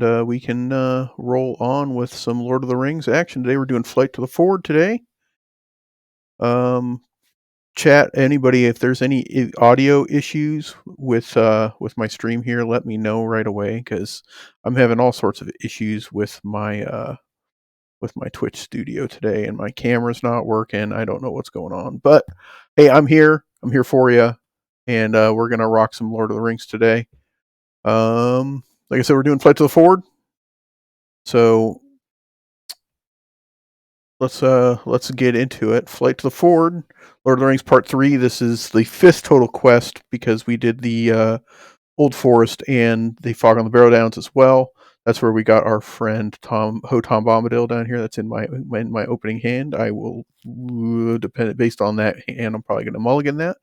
and we can roll on with some Lord of the Rings action. Today we're doing Flight to the Ford today. Chat, anybody, if there's any audio issues with my stream here, let me know right away, because I'm having all sorts of issues with my Twitch studio today, and my camera's not working. I don't know what's going on, but hey, I'm here for you, and we're gonna rock some Lord of the Rings today. Like I said, we're doing Flight to the Ford. So let's get into it. Flight to the Ford, Lord of the Rings Part 3. This is the 5th total quest, because we did the Old Forest and the Fog on the Barrow Downs as well. That's where we got our friend Tom Bombadil down here. That's in my opening hand. I will, depend based on that hand, I'm probably going to mulligan that.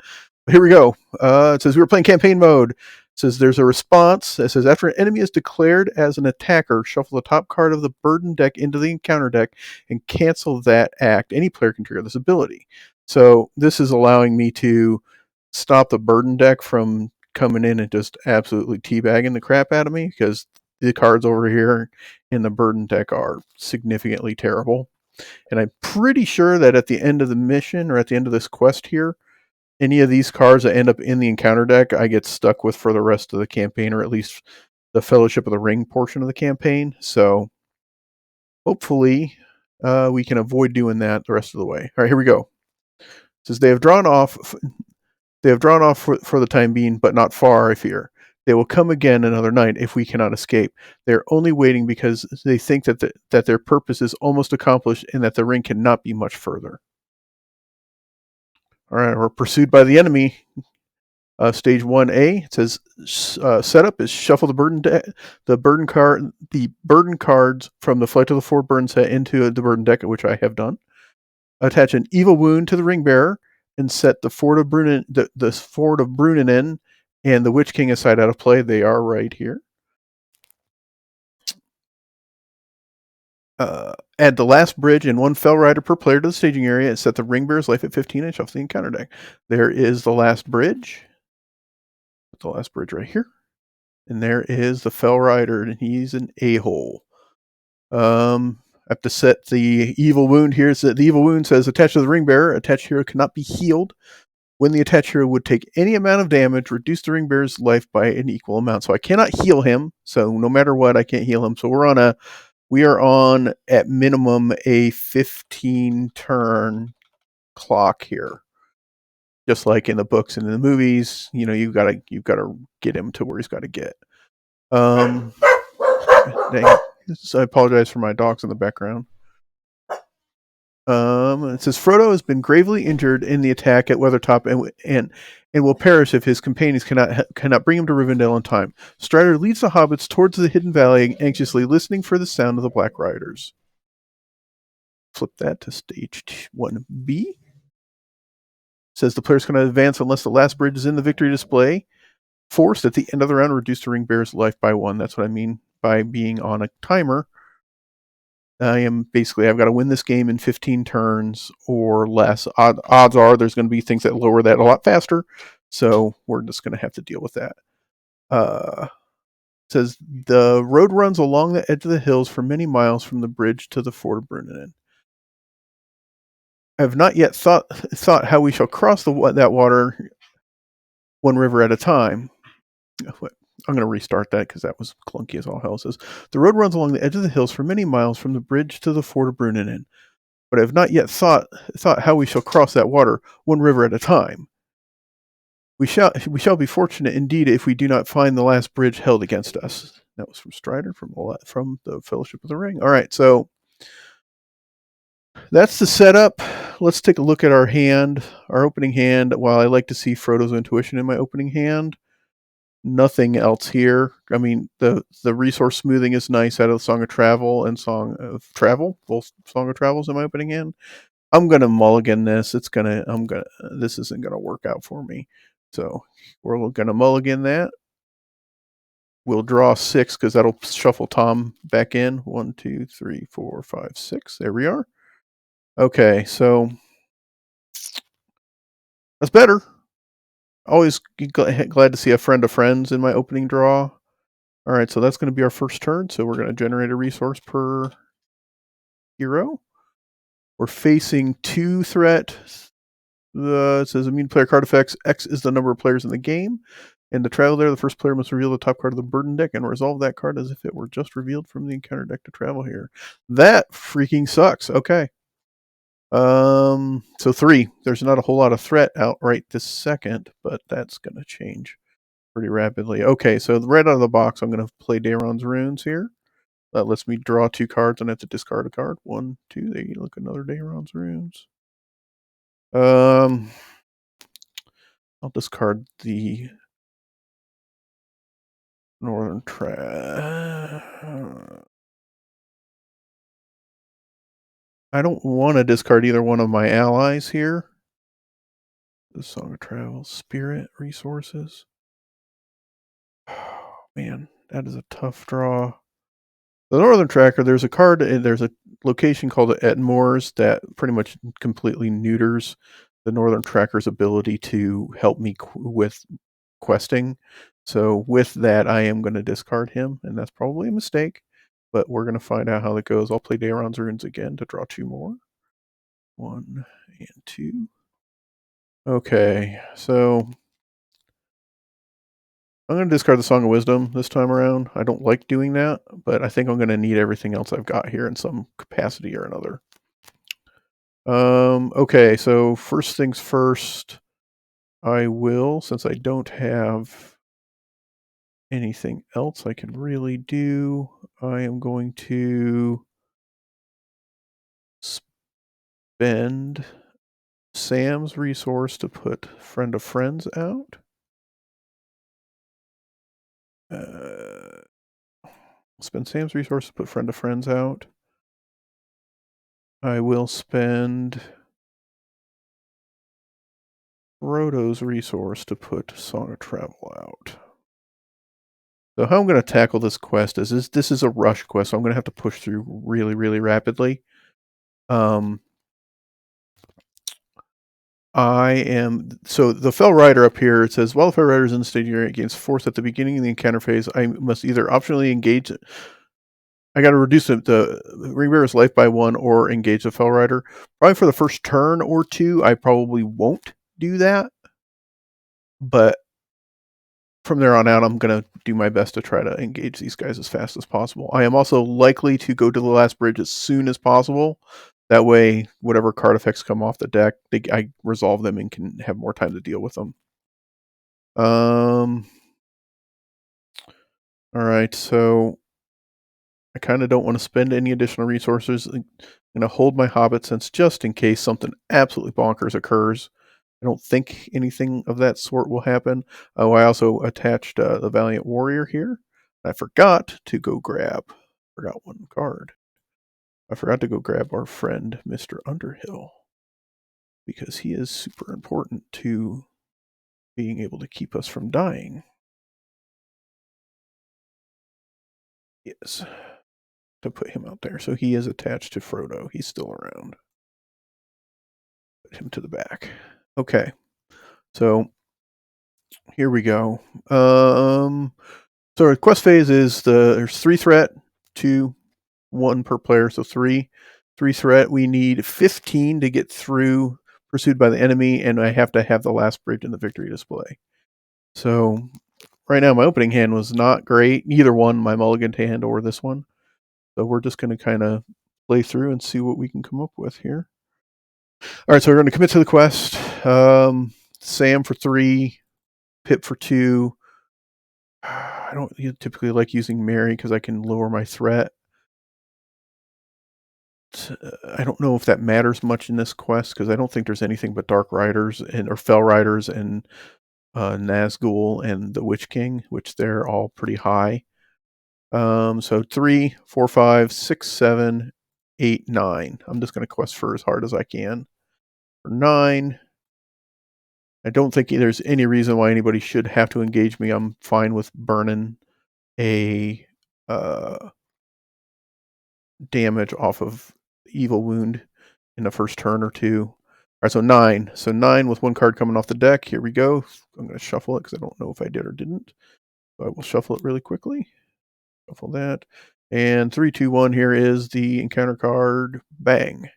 But here we go. It says we were playing campaign mode. It says there's a response. It says after an enemy is declared as an attacker, shuffle the top card of the burden deck into the encounter deck and cancel that act. Any player can trigger this ability. So this is allowing me to stop the burden deck from coming in and just absolutely teabagging the crap out of me, because the cards over here in the burden deck are significantly terrible. And I'm pretty sure that at the end of the mission, or at the end of this quest here, any of these cards that end up in the encounter deck, I get stuck with for the rest of the campaign, or at least the Fellowship of the Ring portion of the campaign. So hopefully we can avoid doing that the rest of the way. All right, here we go. It says they have drawn off for the time being, but not far, I fear. They will come again another night if we cannot escape. They are only waiting because they think that their purpose is almost accomplished, and that the ring cannot be much further. All right, we're pursued by the enemy. Stage 1A, it says setup is shuffle the burden cards from the Flight to the Ford burn set into the burden deck, which I have done. Attach an evil wound to the ring bearer and set the Ford of Bruninen and the Witch King aside out of play. They are right here. Add the last bridge and one Fell Rider per player to the staging area and set the ring bearer's life at 15 and shuffle the encounter deck. There is the last bridge. Put the last bridge right here. And there is the Fell Rider, and he's an a-hole. I have to set the evil wound here. So the evil wound says attached to the ring bearer. Attached hero cannot be healed. When the attached hero would take any amount of damage, reduce the ring bearer's life by an equal amount. So I cannot heal him. So no matter what, I can't heal him. So we are on at minimum a 15 turn clock here. Just like in the books and in the movies, you've got to get him to where he's got to get. Dang. So I apologize for my dogs in the background. It says Frodo has been gravely injured in the attack at Weathertop and will perish if his companions cannot bring him to Rivendell in time. Strider leads the hobbits towards the hidden valley, anxiously listening for the sound of the Black Riders. Flip that to stage 1B. It says the players cannot advance unless the last bridge is in the victory display. Forced at the end of the round, reduce the ring bearer's life by 1. That's what I mean by being on a timer. I've got to win this game in 15 turns or less. Odds are there's going to be things that lower that a lot faster, so we're just going to have to deal with that. It says the road runs along the edge of the hills for many miles from the bridge to the Ford of Bruninen. I have not yet thought how we shall cross that water one river at a time. I'm going to restart that because that was clunky as all hell. It says the road runs along the edge of the hills for many miles from the bridge to the Ford of Bruninen, but I have not yet thought how we shall cross that water one river at a time. We shall be fortunate indeed if we do not find the last bridge held against us. That was from Strider from the Fellowship of the Ring. All right, so that's the setup. Let's take a look at our opening hand. While I like to see Frodo's intuition in my opening hand, nothing else here. I mean, the resource smoothing is nice out of the Song of Travel and Song of Travel. Both Song of Travels in my opening hand. I'm gonna mulligan this. This isn't gonna work out for me. So we're gonna mulligan that. We'll draw 6 because that'll shuffle Tom back in. 1, 2, 3, 4, 5, 6. There we are. Okay, so that's better. Always glad to see a friend of friends in my opening draw. All All right, so that's going to be our first turn. So we're going to generate a resource per hero. We're facing 2 threat. It says immune player card effects. X is the number of players in the game. And to travel there, the first player must reveal the top card of the burden deck and resolve that card as if it were just revealed from the encounter deck to travel here. That freaking sucks. Okay. So 3. There's not a whole lot of threat out right this second, but that's going to change pretty rapidly. Okay, so right out of the box, I'm going to play Daeron's Runes here. That lets me draw 2 cards and I have to discard a card. 1, 2. There you look, another Daeron's Runes. I'll discard the Northern I don't want to discard either one of my allies here. The Song of Travel, Spirit, Resources. Oh, man, that is a tough draw. The Northern Tracker, there's a card, there's a location called Etmoors that pretty much completely neuters the Northern Tracker's ability to help me with questing. So with that, I am going to discard him, and that's probably a mistake, but we're going to find out how that goes. I'll play Daeron's Runes again to draw 2 more. 1 and 2. Okay, so I'm going to discard the Song of Wisdom this time around. I don't like doing that, but I think I'm going to need everything else I've got here in some capacity or another. Okay, so first things first, I will, since I don't have anything else I can really do, I am going to spend Sam's resource to put Friend of Friends out. Spend Sam's resource to put Friend of Friends out. I will spend Frodo's resource to put Song of Travel out. So how I'm going to tackle this quest is this is a rush quest, so I'm going to have to push through really, really rapidly. So the Fell Rider up here, it says, while the Fell Rider is in the staging area against force at the beginning of the encounter phase, I must either optionally engage it. I got to reduce the Ringbearer's life by 1 or engage the Fell Rider. Probably for the first turn or 2, I probably won't do that. But from there on out, I'm going to do my best to try to engage these guys as fast as possible. I am also likely to go to the last bridge as soon as possible. That way, whatever card effects come off the deck, I resolve them and can have more time to deal with them. All right, so I kind of don't want to spend any additional resources. I'm going to hold my Hobbit Sense just in case something absolutely bonkers occurs. I don't think anything of that sort will happen. Oh, I also attached the Valiant Warrior here. I forgot to go grab. Forgot one card. I forgot to go grab our friend Mr. Underhill because he is super important to being able to keep us from dying. Yes, to put him out there. So he is attached to Frodo. He's still around. Put him to the back. Okay, so here we go. So our quest phase is there's 3 threat, 2, 1 per player, so 3 threat. We need 15 to get through pursued by the enemy, and I have to have the last bridge in the victory display. So right now my opening hand was not great, either one, my mulligan hand or this one. So we're just going to kind of play through and see what we can come up with here. All right, so we're going to commit to the quest. Sam for 3, Pip for 2. I don't typically like using Mary because I can lower my threat. I don't know if that matters much in this quest because I don't think there's anything but Dark Riders or Fell Riders and Nazgul and the Witch King, which they're all pretty high. So 3, 4, 5, 6, 7, 8, 9. I'm just going to quest for as hard as I can. For 9, I don't think there's any reason why anybody should have to engage me. I'm fine with burning a damage off of Evil Wound in the first turn or 2. All right, so 9. So 9 with 1 card coming off the deck. Here we go. I'm going to shuffle it because I don't know if I did or didn't. So I will shuffle it really quickly. Shuffle that. And 3, 2, 1, here is the encounter card. Bang.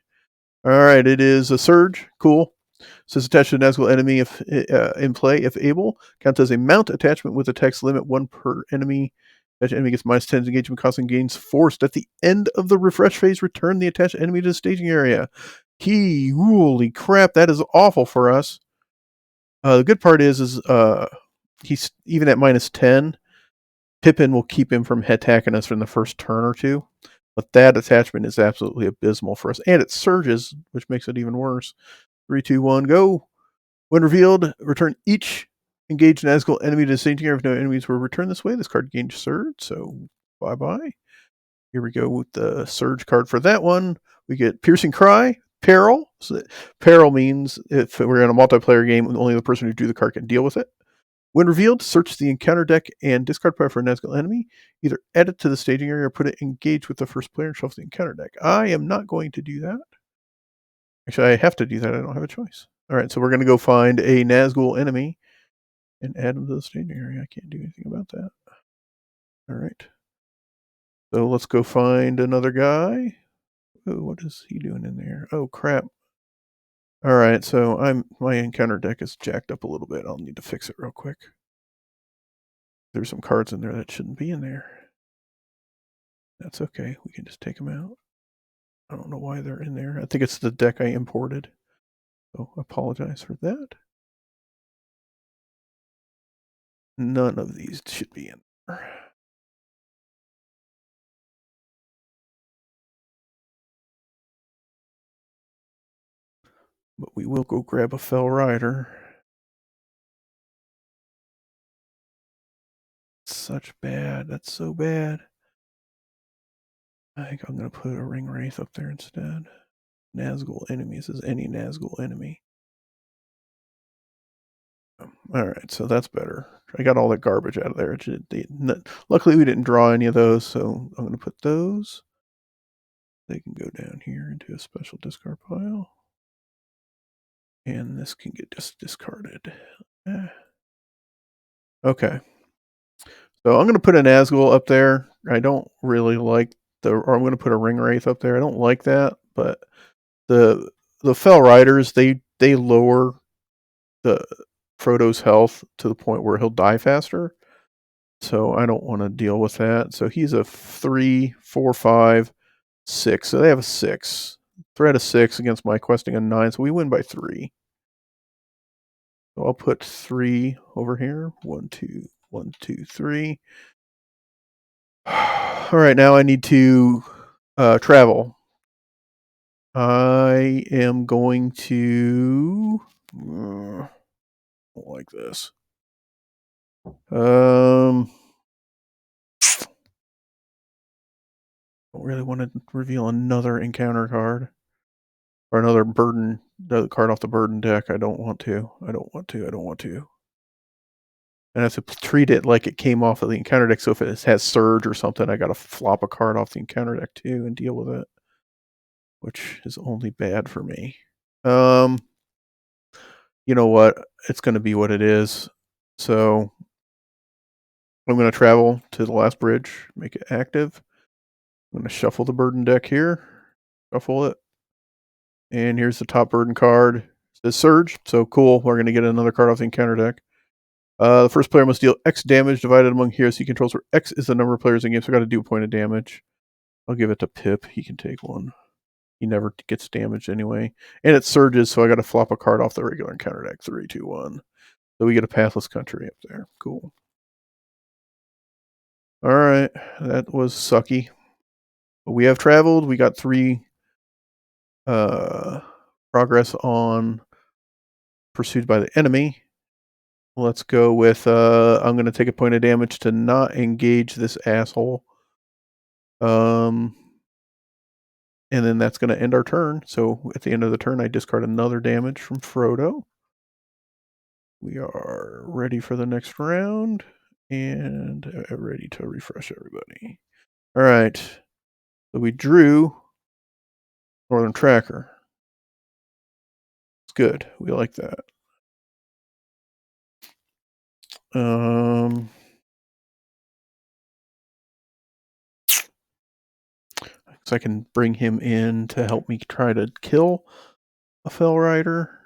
All right, it is a Surge. Cool. Says attached to a Nazgul enemy if in play, if able. Counts as a mount attachment with a text limit 1 per enemy. Attached enemy gets minus 10 engagement cost and gains forced. At the end of the refresh phase, return the attached enemy to the staging area. Holy crap, that is awful for us. The good part is he's even at minus 10. Pippin will keep him from attacking us in the first turn or two. But that attachment is absolutely abysmal for us. And it surges, which makes it even worse. 3, 2, 1, go. When revealed, return each engaged Nazgul enemy to the staging area. If no enemies were returned this way, this card gains Surge. So bye-bye. Here we go with the Surge card for that one. We get Piercing Cry, Peril. So Peril means if we're in a multiplayer game, only the person who drew the card can deal with it. When revealed, search the encounter deck and discard power for a Nazgul enemy. Either add it to the staging area or put it engaged with the first player and shuffle the encounter deck. I am not going to do that. Actually, I have to do that. I don't have a choice. All right, so we're going to go find a Nazgul enemy and add him to the staging area. I can't do anything about that. All right. So let's go find another guy. Oh, what is he doing in there? Oh, crap. All right, so my encounter deck is jacked up a little bit. I'll need to fix it real quick. There's some cards in there that shouldn't be in there. That's okay. We can just take them out. I don't know why they're in there. I think it's the deck I imported. So apologize for that. None of these should be in there. But we will go grab a Fell Rider. Such bad. That's so bad. I think I'm going to put a Ring Wraith up there instead. Nazgul enemies is any Nazgul enemy. All right, so that's better. I got all that garbage out of there. Luckily, we didn't draw any of those, so I'm going to put those. They can go down here into a special discard pile. And this can get just discarded. Okay. So I'm going to put an Nazgul up there. I don't really like or I'm going to put a Ring Wraith up there. I don't like that, but the Fell Riders, they lower the Frodo's health to the point where he'll die faster. So I don't want to deal with that. So he's a 3, 4, 5, 6. So they have a 6. Threat of 6 against my questing a 9. So we win by 3. So I'll put 3 over here. 1, 2, 1, 2, 3. All right, now I need to travel. I am going to don't like this. Don't really want to reveal another encounter card or another card off the burden deck. I don't want to. And I have to treat it like it came off of the encounter deck. So if it has Surge or something, I got to flop a card off the encounter deck too and deal with it, which is only bad for me. You know what? It's going to be what it is. So I'm going to travel to the last bridge, make it active. I'm going to shuffle the burden deck here, shuffle it. And here's the top burden card. It says Surge. So cool. We're going to get another card off the encounter deck. The first player must deal X damage divided among heroes he controls, where X is the number of players in the game. So I got to do a point of damage. I'll give it to Pip. He can take one. He never gets damaged anyway. And it surges, so I got to flop a card off the regular encounter deck. 3, 2, 1. So we get a Pathless Country up there. Cool. All right. That was sucky. But we have traveled. We got 3 progress on Pursued by the Enemy. Let's go with I'm going to take a point of damage to not engage this asshole. And then that's going to end our turn. So at the end of the turn, I discard another damage from Frodo. We are ready for the next round and ready to refresh everybody. All right. So we drew Northern Tracker. It's good. We like that. So I can bring him in to help me try to kill a Fell Rider.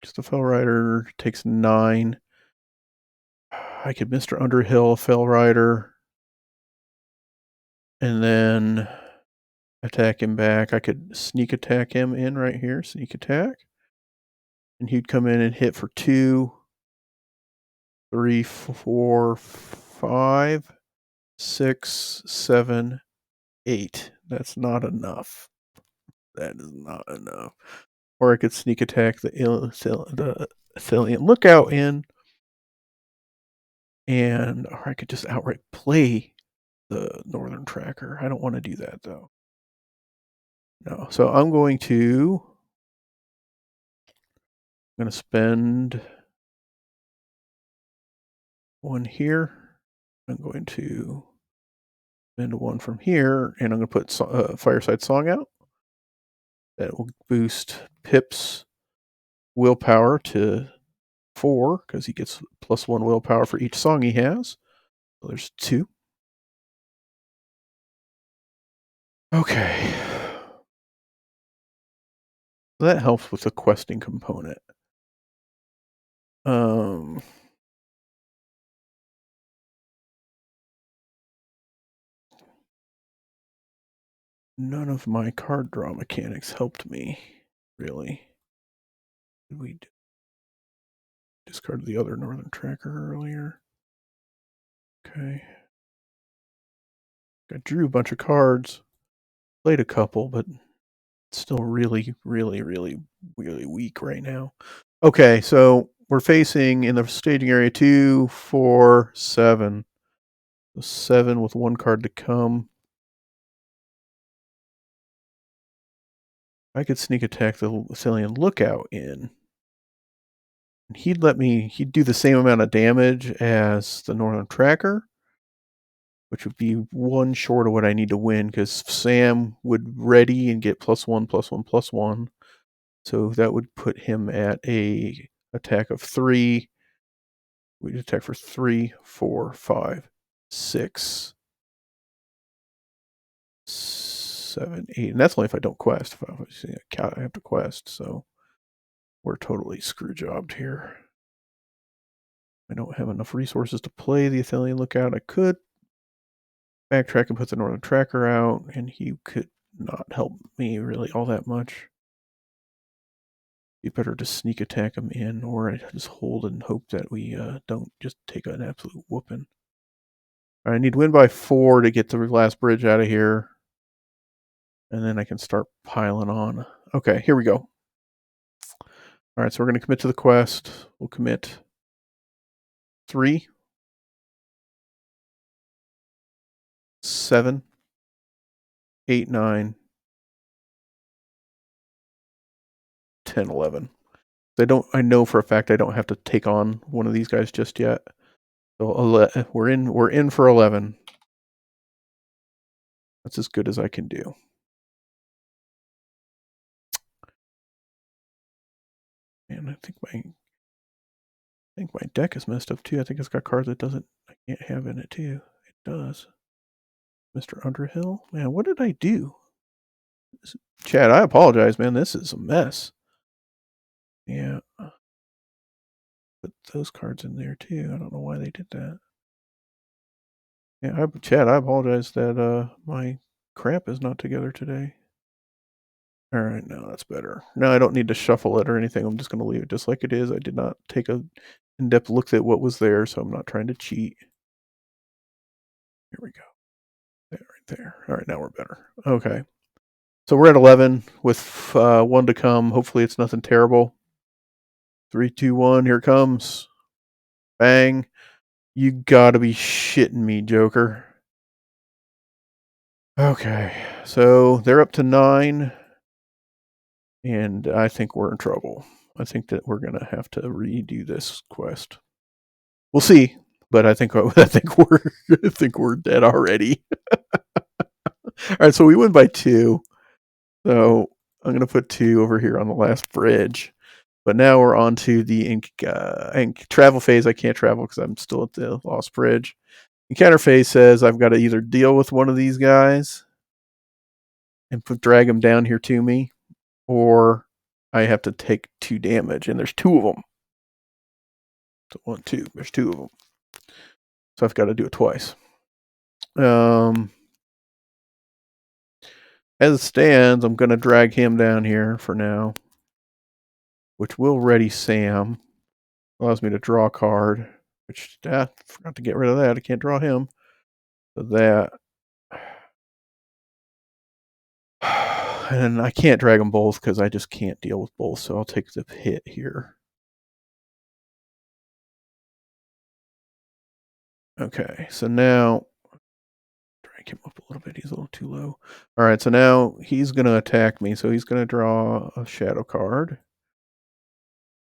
Just a Fell Rider takes 9. I could Mr. Underhill a Fell Rider and then attack him back. I could sneak attack him in right here. Sneak attack. And he'd come in and hit for 2, 3, 4, 5, 6, 7, 8. That's not enough. That is not enough. Or I could sneak attack the Thalian Lookout in. Or I could just outright play the Northern Tracker. I don't want to do that though. No. So I'm going to spend 1 here. I'm going to spend 1 from here, and I'm going to put Fireside Song out. That will boost Pip's willpower to 4 because he gets +1 willpower for each song he has. So there's 2. Okay. That helps with the questing component. None of my card draw mechanics helped me, really. Did we discard the other Northern Tracker earlier? Okay. I drew a bunch of cards, played a couple, but still really, really, really, really weak right now. Okay, so we're facing in the staging area 2, 4, 7. 7 with 1 card to come. I could sneak attack the Thalian Lookout in. He'd do the same amount of damage as the Northern Tracker, which would be 1 short of what I need to win because Sam would ready and get +1, +1, +1. So that would put him at a attack of 3. We'd attack for 3, 4, 5, 6, 7, 8. And that's only if I don't quest. If I have to quest, so we're totally screw jobbed here. I don't have enough resources to play the Athelian Lookout. I could backtrack and put the Northern Tracker out, and he could not help me really all that much. Be better to sneak attack him in, or I just hold and hope that we don't just take an absolute whooping. I need win by 4 to get the last bridge out of here, and then I can start piling on. Okay, here we go. All right, so we're going to commit to the quest. We'll commit 3, 7, 8, 9, 10, 11. I know for a fact I don't have to take on one of these guys just yet. So we're in for 11. That's as good as I can do. And I think my deck is messed up too. I think it's got cards I can't have in it too. It does. Mr. Underhill? Man, what did I do? Chad, I apologize, man. This is a mess. Yeah. Put those cards in there too. I don't know why they did that. Yeah, Chad, I apologize that my crap is not together today. All right, now that's better. Now I don't need to shuffle it or anything. I'm just going to leave it just like it is. I did not take a in-depth look at what was there, so I'm not trying to cheat. Here we go. There, right there. All right, now we're better. Okay. So we're at 11 with 1 to come. Hopefully it's nothing terrible. 3, 2, 1. Here it comes. Bang. You gotta be shitting me, Joker. Okay. So they're up to 9. And I think we're in trouble. I think that we're going to have to redo this quest. We'll see. But I think we're dead already. All right, so we win by 2. So I'm going to put 2 over here on the last bridge. But now we're on to the ink travel phase. I can't travel because I'm still at the Lost Bridge. Encounter phase says I've got to either deal with one of these guys and drag him down here to me, or I have to take 2 damage, and there's 2 of them. So 1, 2. There's 2 of them. So I've got to do it twice. As it stands, I'm going to drag him down here for now, which will ready Sam. Allows me to draw a card, which I forgot to get rid of that. I can't draw him. So that. And I can't drag them both because I just can't deal with both. So I'll take the hit here. Okay, so now drag him up a little bit. He's a little too low. All right, so now he's going to attack me. So he's going to draw a shadow card.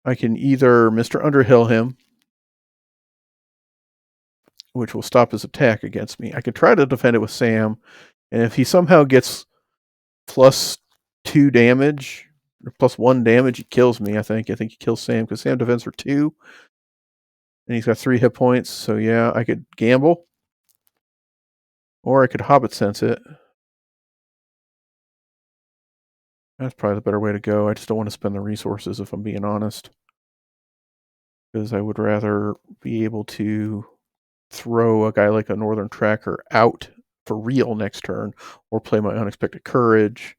I can either Mr. Underhill him, which will stop his attack against me. I can try to defend it with Sam, and if he somehow gets +2 damage or +1 damage, he kills me. I think he kills Sam because Sam defends for 2, and he's got 3 hit points. So yeah, I could gamble, or I could Hobbit Sense it. That's probably the better way to go. I just don't want to spend the resources, if I'm being honest, because I would rather be able to throw a guy like a Northern Tracker out for real next turn, or play my Unexpected Courage,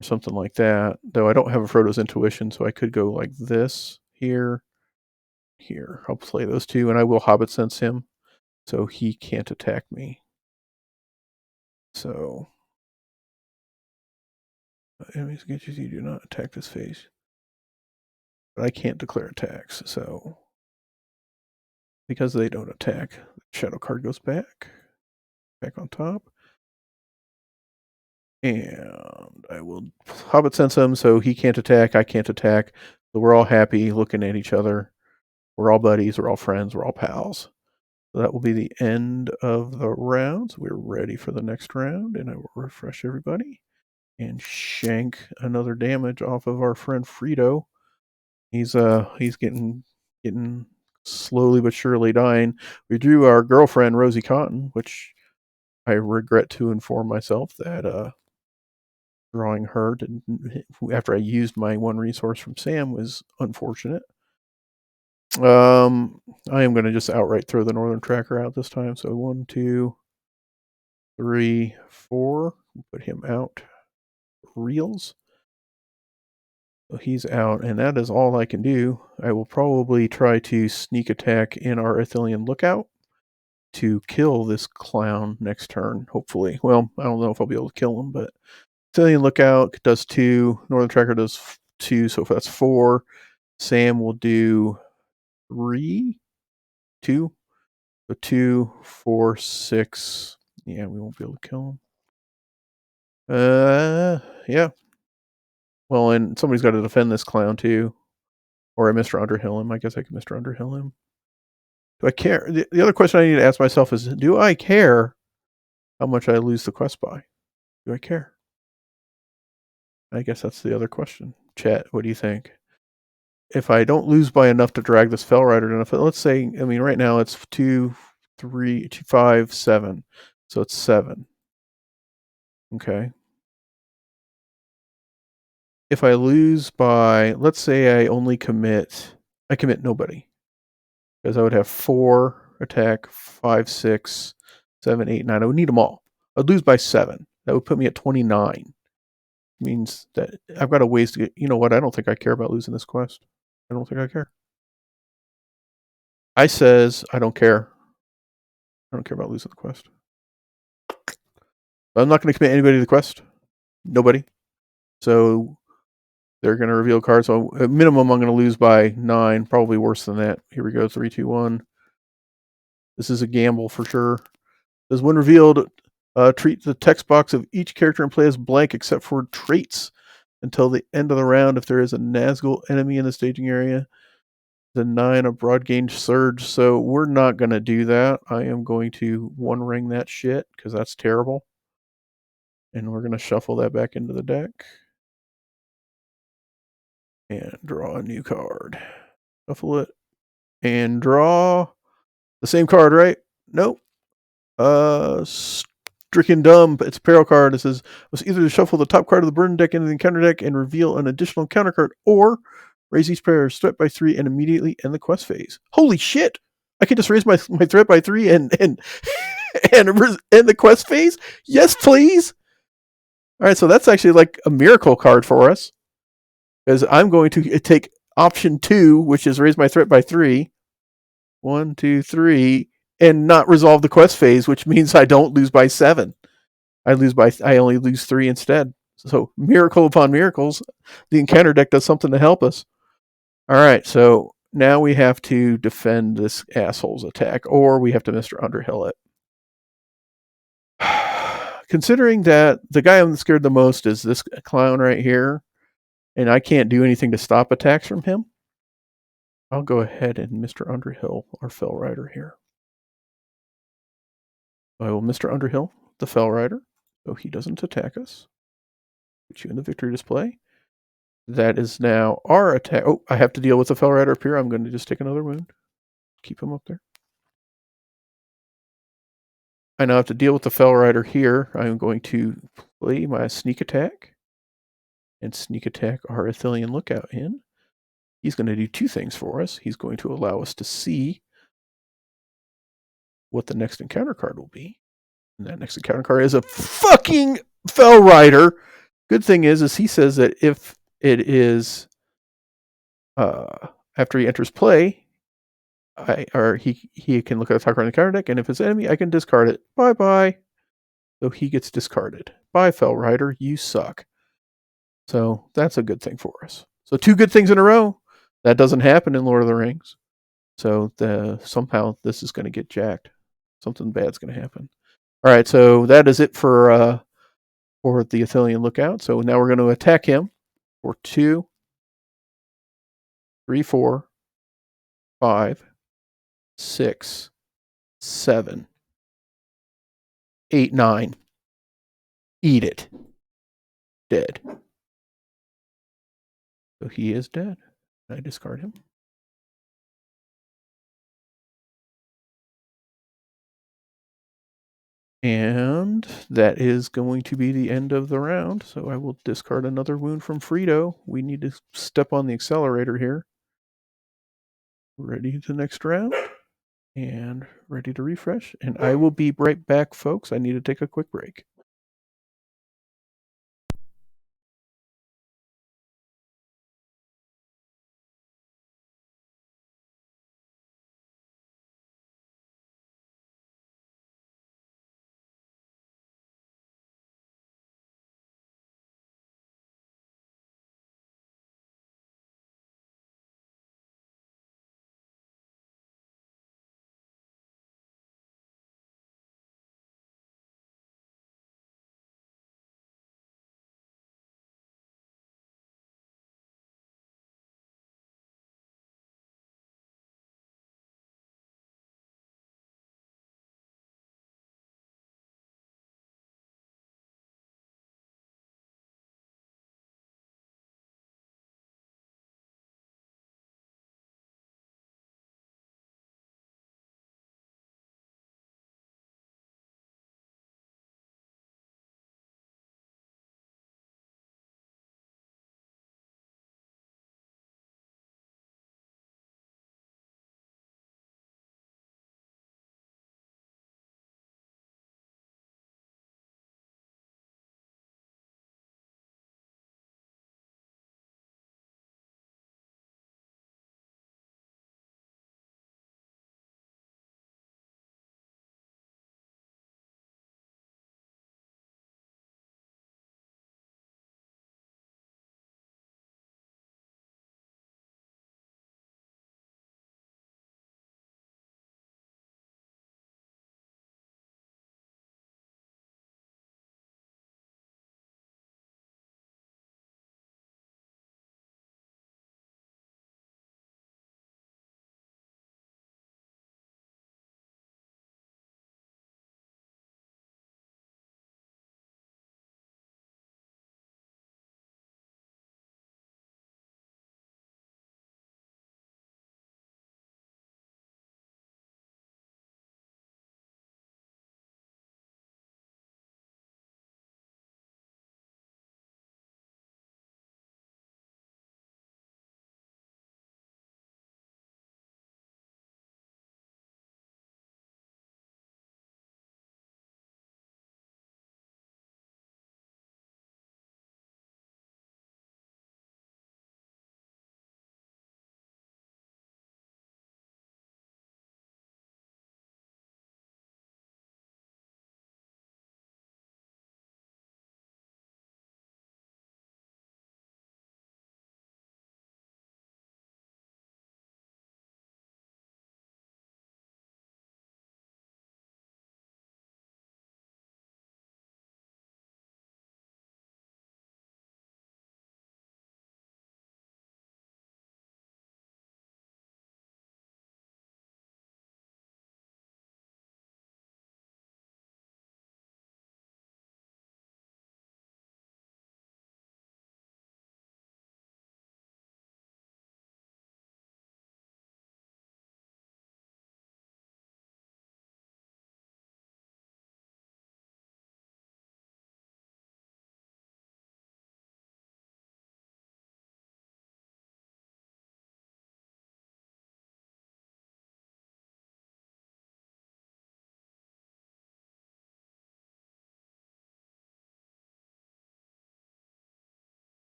or something like that. Though I don't have a Frodo's Intuition, so I could go like this here. Here, I'll play those 2, and I will Hobbit Sense him, so he can't attack me. So, enemies against you do not attack this phase. But I can't declare attacks, so because they don't attack, the shadow card goes back on top. And I will Hobbit Sense him, so he can't attack, I can't attack. So we're all happy looking at each other. We're all buddies, we're all friends, we're all pals. So that will be the end of the rounds. We're ready for the next round, and I will refresh everybody and shank another damage off of our friend Frito. He's getting slowly but surely dying. We drew our girlfriend Rosie Cotton, which I regret to inform myself that drawing her after I used my 1 resource from Sam was unfortunate. I am going to just outright throw the Northern Tracker out this time. So 1, 2, 3, 4. Put him out. Reels. So he's out, and that is all I can do. I will probably try to sneak attack in our Ithilien Lookout to kill this clown next turn, hopefully. Well, I don't know if I'll be able to kill him, but Ithilien Lookout does 2. Northern Tracker does 2, so that's 4. Sam will do 3, 2. So 2, 4, 6. Yeah, we won't be able to kill him. Yeah. Well, and somebody's got to defend this clown too. Or I Mr. Underhill him. I guess I can Mr. Underhill him. Do I care? The other question I need to ask myself is, do I care how much I lose the quest by? Do I care? I guess that's the other question. Chat, what do you think? If I don't lose by enough to drag this Fell Rider enough, let's say, I mean, right now it's 2, 3, 2, 5, 7. So it's 7. Okay. If I lose by, let's say I commit nobody. Because I would have 4 attack, 5, 6, 7, 8, 9. I would need them all. I'd lose by 7. That would put me at 29. Means that I've got a ways to get. You know what? I don't think I care about losing this quest. I don't think I care. I says I don't care. I don't care about losing the quest. I'm not going to commit anybody to the quest. Nobody. So they're going to reveal cards. So at minimum, I'm going to lose by 9. Probably worse than that. Here we go. 3, 2, 1. This is a gamble for sure. Says when revealed, treat the text box of each character in play as blank except for traits until the end of the round. If there is a Nazgul enemy in the staging area, deny a broad gauge surge. So we're not going to do that. I am going to 1 ring that shit because that's terrible. And we're going to shuffle that back into the deck. And draw a new card. Shuffle it. And draw the same card, right? Nope. Stricken Dumb. It's a peril card. It says must either shuffle the top card of the burn deck into the encounter deck and reveal an additional counter card, or raise each player's threat by 3 and immediately end the quest phase. Holy shit! I can just raise my threat by 3 and end the quest phase. Yes, please. All right, so that's actually like a miracle card for us, because I'm going to take option 2, which is raise my threat by 3. 1, 2, 3, and not resolve the quest phase, which means I don't lose by 7. I only lose 3 instead. So miracle upon miracles, the encounter deck does something to help us. All right, so now we have to defend this asshole's attack, or we have to Mr. Underhill it. Considering that the guy I'm scared the most is this clown right here, and I can't do anything to stop attacks from him, I'll go ahead and Mr. Underhill our Fell Rider here. I will Mr. Underhill the Fell Rider, so he doesn't attack us. Put you in the victory display. That is now our attack. Oh, I have to deal with the Fell Rider up here. I'm going to just take another wound. Keep him up there. I now have to deal with the Fell Rider here. I'm going to play my sneak attack and sneak attack our Athelian Lookout in. He's going to do 2 things for us. He's going to allow us to see what the next encounter card will be. And that next encounter card is a fucking Fell Rider. Good thing is he says that if it is after he enters play, he can look at the top card in the counter deck, and if it's enemy, I can discard it. Bye bye. So he gets discarded. Bye, Fell Rider. You suck. So that's a good thing for us. So 2 good things in a row. That doesn't happen in Lord of the Rings. So somehow this is going to get jacked. Something bad's going to happen. All right, so that is it for the Athelian Lookout. So now we're going to attack him for 2, 3, 4, 5, 6, 7, 8, 9. Eat it. Dead. So he is dead. I discard him. And that is going to be the end of the round. So I will discard another wound from Frito. We need to step on the accelerator here. Ready to the next round. And ready to refresh. And I will be right back, folks. I need to take a quick break.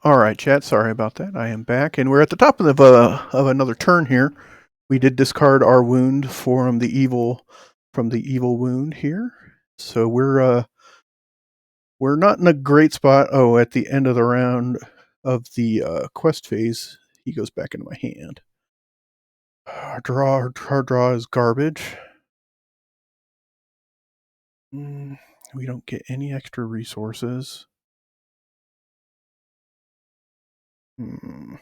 All right, chat. Sorry about that. I am back, and we're at the top of another turn here. We did discard our wound from the evil wound here, so we're not in a great spot. Oh, at the end of the round of the quest phase, he goes back into my hand. Our draw is garbage. We don't get any extra resources. I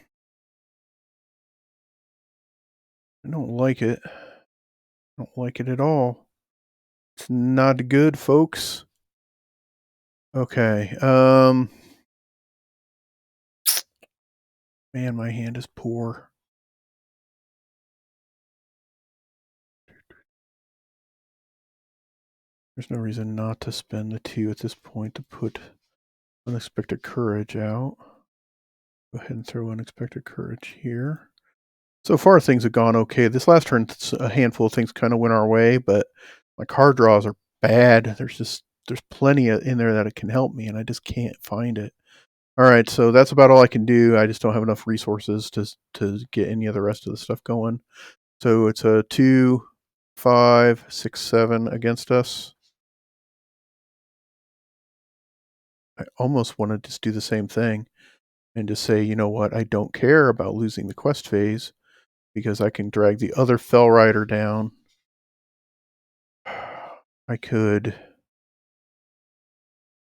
don't like it. I don't like it at all. It's not good, folks. Okay. Man, my hand is poor. There's no reason not to spend the 2 at this point to put Unexpected Courage out. Go ahead and throw Unexpected Courage here. So far, things have gone okay. This last turn, a handful of things kind of went our way, but my card draws are bad. There's plenty in there that it can help me, and I just can't find it. All right, so that's about all I can do. I just don't have enough resources to get any of the rest of the stuff going. So it's a 2, 5, 6, 7 against us. I almost want to just do the same thing and just say, you know what, I don't care about losing the quest phase because I can drag the other Fell Rider down. I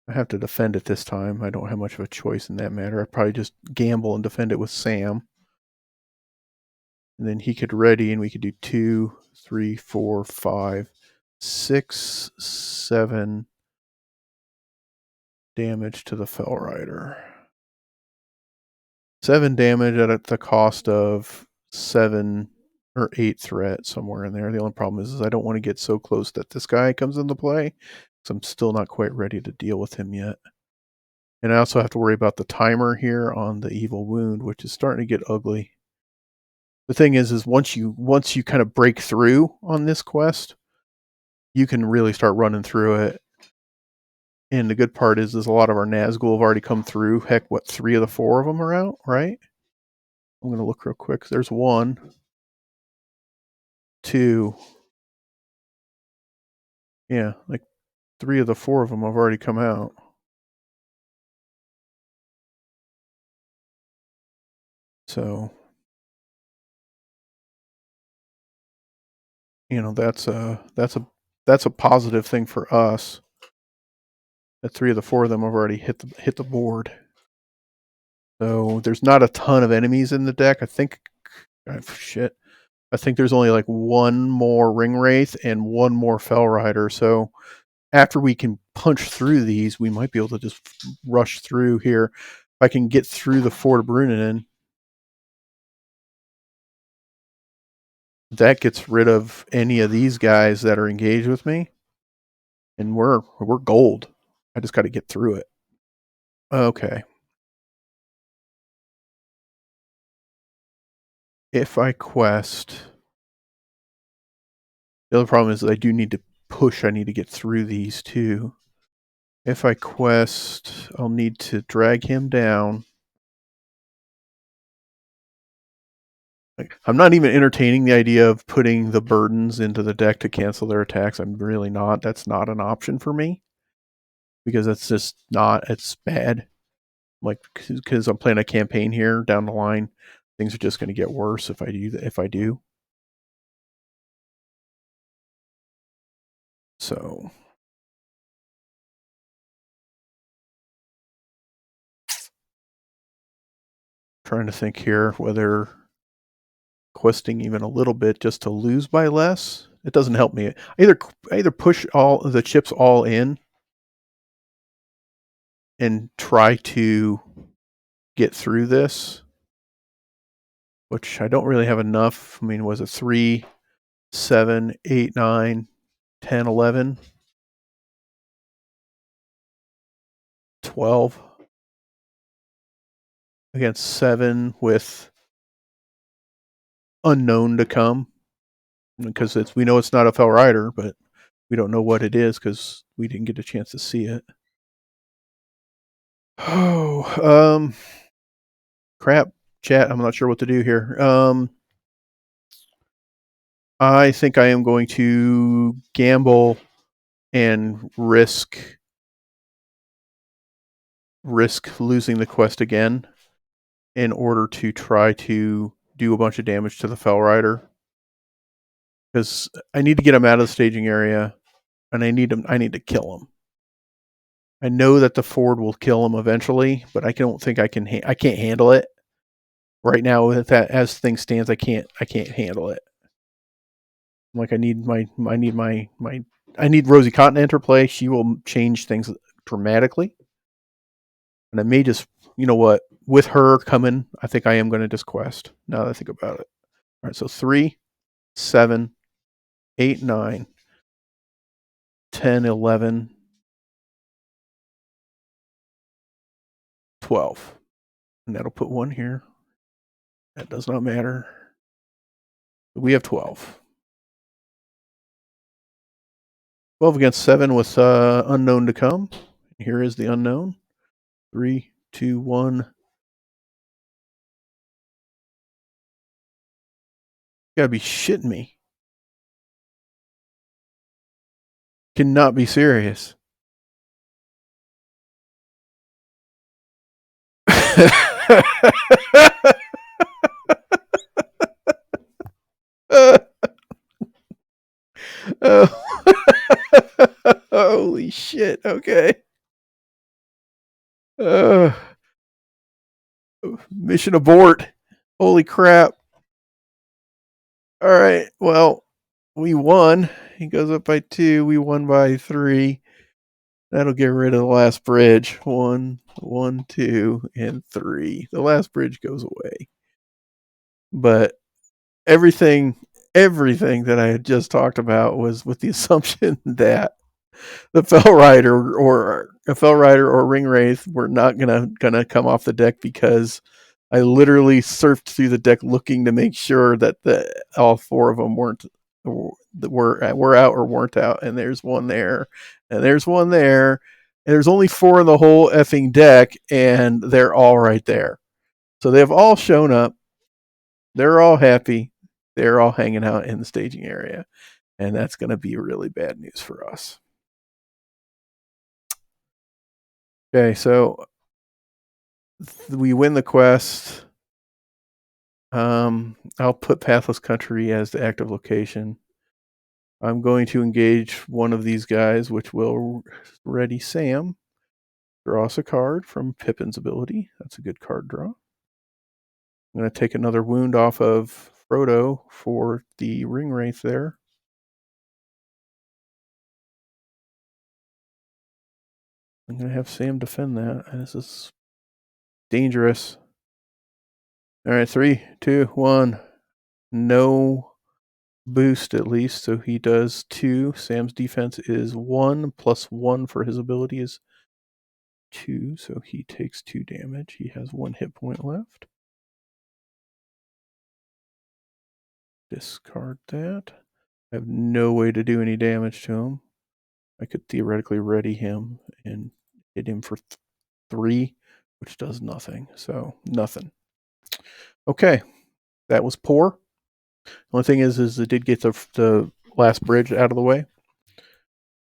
have to defend it this time. I don't have much of a choice in that matter. I'd probably just gamble and defend it with Sam. And then he could ready and we could do 2, 3, 4, 5, 6, 7 damage to the Fell Rider. 7 damage at the cost of 7 or 8 threat, somewhere in there. The only problem is I don't want to get so close that this guy comes into play, because I'm still not quite ready to deal with him yet. And I also have to worry about the timer here on the evil wound, which is starting to get ugly. The thing is once you kind of break through on this quest, you can really start running through it. And the good part is a lot of our Nazgul have already come through. Heck, what, 3 of the 4 of them are out, right? I'm going to look real quick. There's 1, 2. Yeah, like 3 of the 4 of them have already come out. So, you know, that's a positive thing for us. That 3 of the 4 of them have already hit the board. So there's not a ton of enemies in the deck. I think I think there's only like 1 more Ring Wraith and 1 more Fell Rider. So after we can punch through these, we might be able to just rush through here. If I can get through the Fort of Brunnen, that gets rid of any of these guys that are engaged with me, and we're gold. I just got to get through it. Okay. If I quest, the other problem is I do need to push. I need to get through these too. If I quest, I'll need to drag him down. I'm not even entertaining the idea of putting the burdens into the deck to cancel their attacks. I'm really not. That's not an option for me because that's just not. It's bad. Like, because I'm playing a campaign here down the line, things are just going to get worse if I do that. If I do, so trying to think here whether questing even a little bit just to lose by less. It doesn't help me. I either push all the chips all in and try to get through this, which I don't really have enough. I mean, was it 3, 7, 8, 9, 10, 11, 12 against 7 with unknown to come, because we know it's not a Fell Rider, but we don't know what it is because we didn't get a chance to see it. Oh, Crap, chat. I'm not sure what to do here. I think I am going to gamble and risk losing the quest again in order to try to do a bunch of damage to the Fell Rider, because I need to get him out of the staging area, and I need to kill him. I know that the Ford will kill him eventually, but I don't think I can. I can't handle it right now. With that, as things stands, I can't handle it. Like I need I need Rosie Cotton to enter play. She will change things dramatically, and I may just, you know what, with her coming, I think I am going to just quest. Now that I think about it. All right, so 3, 7, 8, 9, 10, 11, 12, and that'll put one here. That does not matter. We have 12. 12 against 7 with unknown to come. Here is the unknown. 3, 2, 1. You gotta be shitting me. Cannot be serious. Holy shit. Okay. Uh, mission abort. Holy crap. All right. Well, we won. He goes up by 2. We won by 3. That'll get rid of the last bridge. 1, 1, 2, and 3. The last bridge goes away. But everything that I had just talked about was with the assumption that the Fell Rider or a Fell Rider or Ring Wraith were not gonna come off the deck, because I literally surfed through the deck looking to make sure that all 4 of them were out or weren't out, and there's one there, and there's one there, and there's only 4 in the whole effing deck, and they're all right there. So they've all shown up. They're all happy. They're all hanging out in the staging area, and that's going to be really bad news for us. Okay, so we win the quest. I'll put Pathless Country as the active location. I'm going to engage one of these guys, which will ready Sam. Draw us a card from Pippin's ability. That's a good card draw. I'm going to take another wound off of Frodo for the Ring Wraith there. I'm going to have Sam defend that. And this is dangerous. All right, 3, 2, 1. No boost, at least. So he does 2. Sam's defense is 1, plus 1 for his ability is 2. So he takes 2 damage. He has 1 hit point left. Discard that. I have no way to do any damage to him. I could theoretically ready him and hit him for 3, which does nothing. So nothing. Okay, that was poor. The only thing is it did get the last bridge out of the way.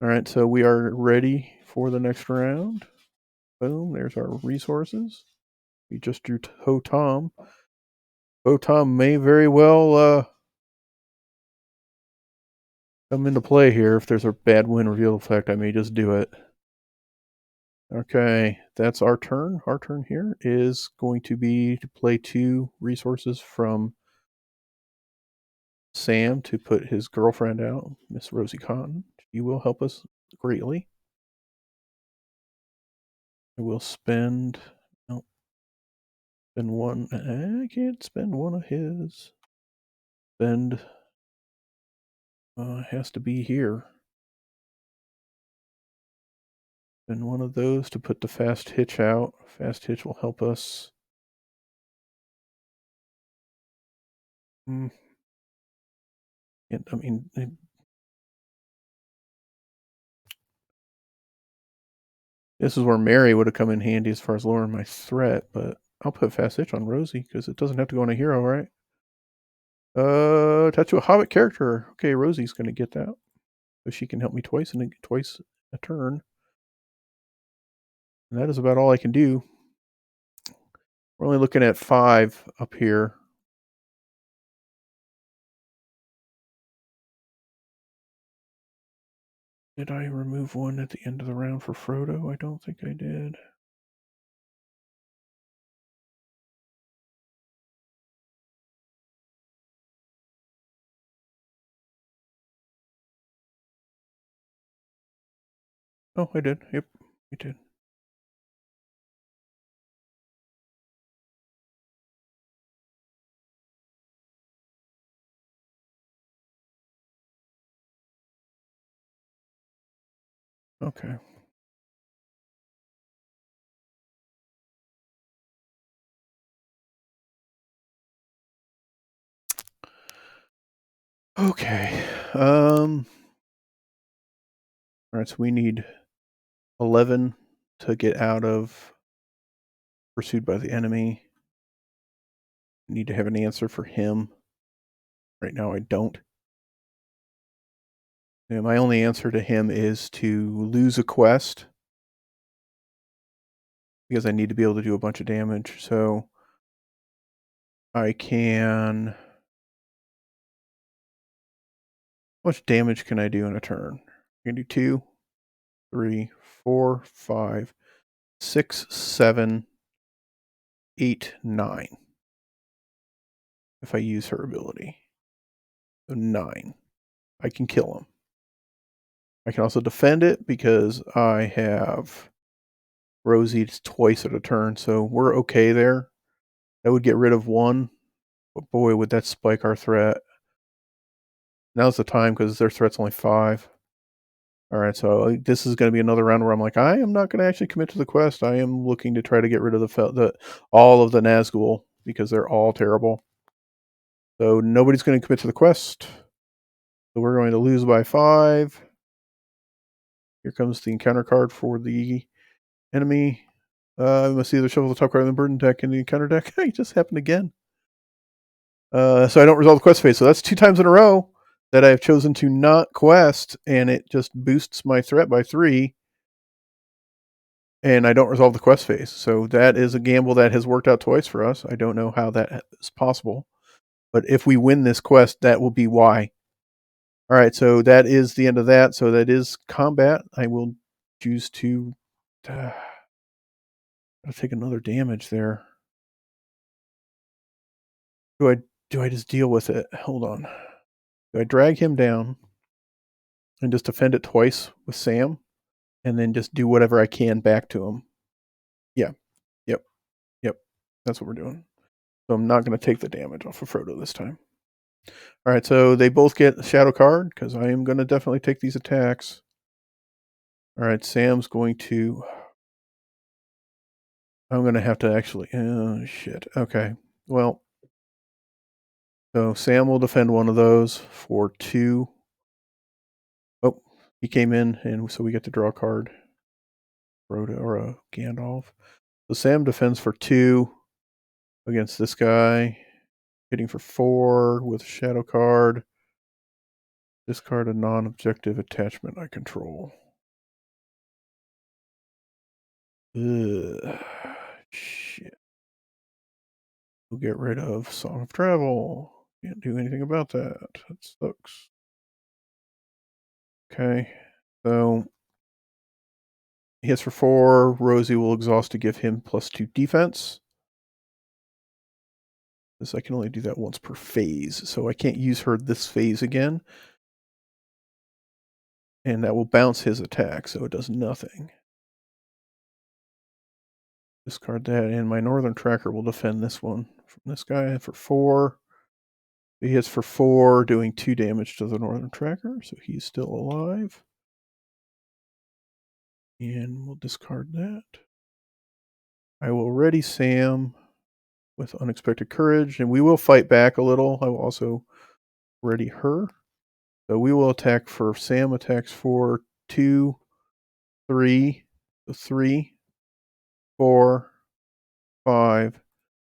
All right, so we are ready for the next round. Boom, there's our resources. We just drew Ho-Tom. Ho-Tom may very well come into play here. If there's a bad win reveal effect, I may just do it. Okay, that's our turn. Our turn here is going to be to play 2 resources from Sam to put his girlfriend out, Miss Rosie Cotton. She will help us greatly. I will spend one. I can't spend one of his. Spend has to be here. Spend one of those to put the fast hitch out. Fast hitch will help us. I mean, this is where Mary would have come in handy as far as lowering my threat, but I'll put Fast Itch on Rosie because it doesn't have to go on a hero, right? Attach to a Hobbit character. Okay, Rosie's going to get that. So she can help me twice and twice a turn. And that is about all I can do. We're only looking at 5 up here. Did I remove one at the end of the round for Frodo? I don't think I did. Oh, I did. Yep, I did. Okay. Okay. All right, so we need 11 to get out of pursued by the enemy. I need to have an answer for him. Right now I don't. And my only answer to him is to lose a quest because I need to be able to do a bunch of damage. So I can. How much damage can I do in a turn? I can do 2, 3, 4, 5, 6, 7, 8, 9. If I use her ability. So 9. I can kill him. I can also defend it because I have Rosie twice at a turn, so we're okay there. That would get rid of 1, but boy, would that spike our threat. Now's the time because their threat's only 5. All right, so this is going to be another round where I'm like, I am not going to actually commit to the quest. I am looking to try to get rid of all of the Nazgul because they're all terrible. So nobody's going to commit to the quest. So we're going to lose by 5. Here comes the encounter card for the enemy. I must either shuffle the top card of the burden deck in the encounter deck. It just happened again. So I don't resolve the quest phase. So that's 2 times in a row that I have chosen to not quest, and it just boosts my threat by 3. And I don't resolve the quest phase. So that is a gamble that has worked out twice for us. I don't know how that is possible. But if we win this quest, that will be why. All right, so that is the end of that. So that is combat. I will choose to I'll take another damage there. Do I just deal with it? Hold on. Do I drag him down and just defend it twice with Sam and then just do whatever I can back to him? Yeah. Yep. Yep. That's what we're doing. So I'm not going to take the damage off of Frodo this time. All right, so they both get a shadow card because I am going to definitely take these attacks. All right, Sam's going to. I'm going to have to actually. Oh, shit. Okay. Well, so Sam will defend one of those for 2. Oh, he came in, and so we get to draw a card. Frodo or a Gandalf. So Sam defends for 2 against this guy, hitting for 4 with a shadow card. Discard a non-objective attachment I control. Ugh. Shit. We'll get rid of Song of Travel. Can't do anything about that. That sucks. Okay. So he hits for 4. Rosie will exhaust to give him +2 defense. This I can only do that once per phase, so I can't use her this phase again. And that will bounce his attack, so it does nothing. Discard that, and my Northern Tracker will defend this one from this guy for 4. He hits for 4, doing 2 damage to the Northern Tracker, so he's still alive. And we'll discard that. I will ready Sam with Unexpected Courage, and we will fight back a little. I will also ready her. So we will attack for Sam attacks for 2, 3, 3, 4, 5,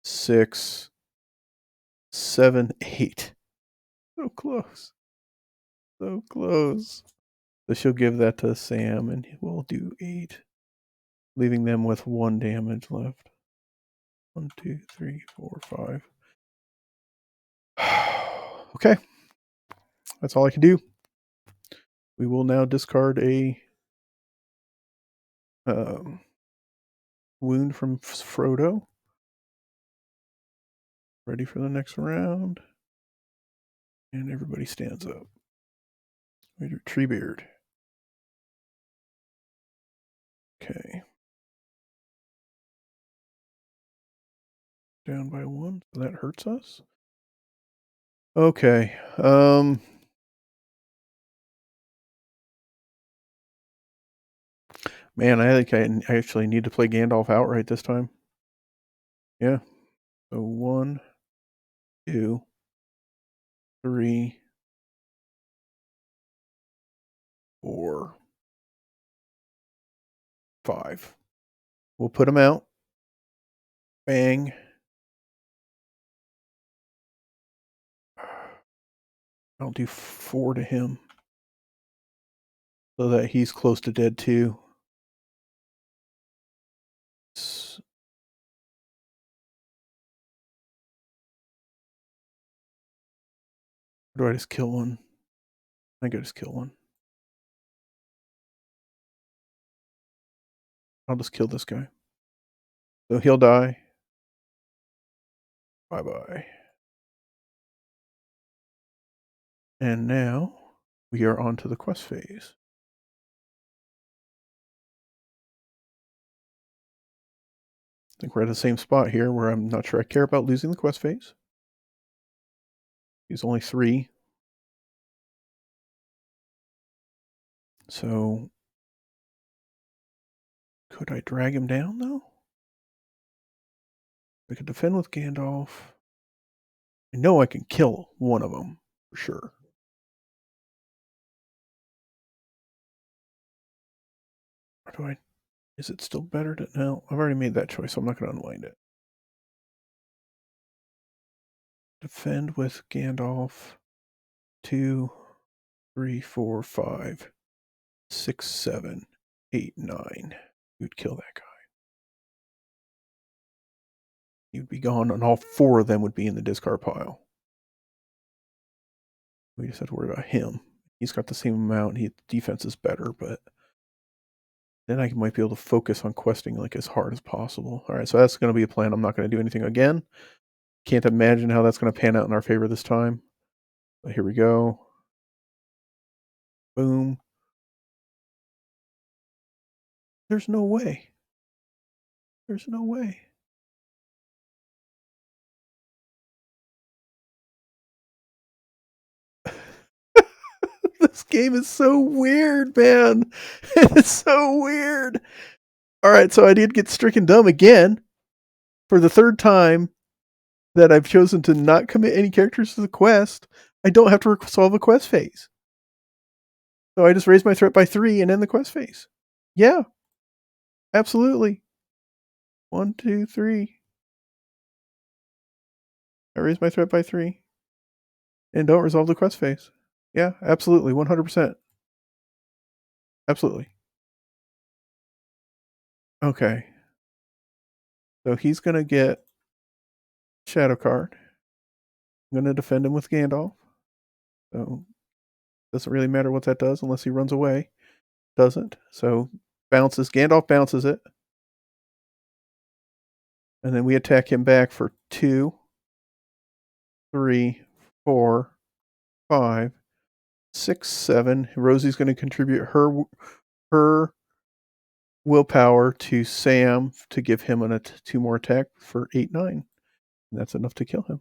6, 7, 8. So close. So close. So she'll give that to Sam, and we'll do 8, leaving them with 1 damage left. 1, 2, 3, 4, 5. Okay. That's all I can do. We will now discard a wound from Frodo. Ready for the next round. And everybody stands up. We do Treebeard. Okay. Down by 1. So that hurts us. Okay. Man, I think I actually need to play Gandalf outright this time. Yeah. So 1, 2, 3, 4, 5. We'll put him out. Bang. I'll do 4 to him, so that he's close to dead too. Or do I just kill one? I think I just kill one. I'll just kill this guy. So he'll die. Bye-bye. And now we are on to the quest phase. I think we're at the same spot here where I'm not sure I care about losing the quest phase. He's only 3. So could I drag him down though? I could defend with Gandalf. I know I can kill one of them for sure. Or do I? Is it still better to? No, I've already made that choice, so I'm not going to unwind it. Defend with Gandalf. 2, 3, 4, 5, 6, 7, 8, 9. You'd kill that guy. You'd be gone, and all 4 of them would be in the discard pile. We just have to worry about him. He's got the same amount. Defense is better, but then I might be able to focus on questing like as hard as possible. All right, so that's going to be a plan. I'm not going to do anything again. Can't imagine how that's going to pan out in our favor this time. But here we go. Boom. There's no way. There's no way. This game is so weird, man. It's so weird. All right, so I did get stricken dumb again for the 3rd time that I've chosen to not commit any characters to the quest. I don't have to solve a quest phase. So I just raise my threat by 3 and end the quest phase. Yeah, absolutely. 1, 2, 3. I raise my threat by 3 and don't resolve the quest phase. Yeah, absolutely. 100%. Absolutely. Okay. So he's going to get Shadow card. I'm going to defend him with Gandalf. So doesn't really matter what that does unless he runs away. Doesn't. So bounces. Gandalf bounces it. And then we attack him back for 2, 3, 4, 5, 6, 7. Rosie's going to contribute her willpower to Sam to give him 2 more attack for 8, 9. And that's enough to kill him.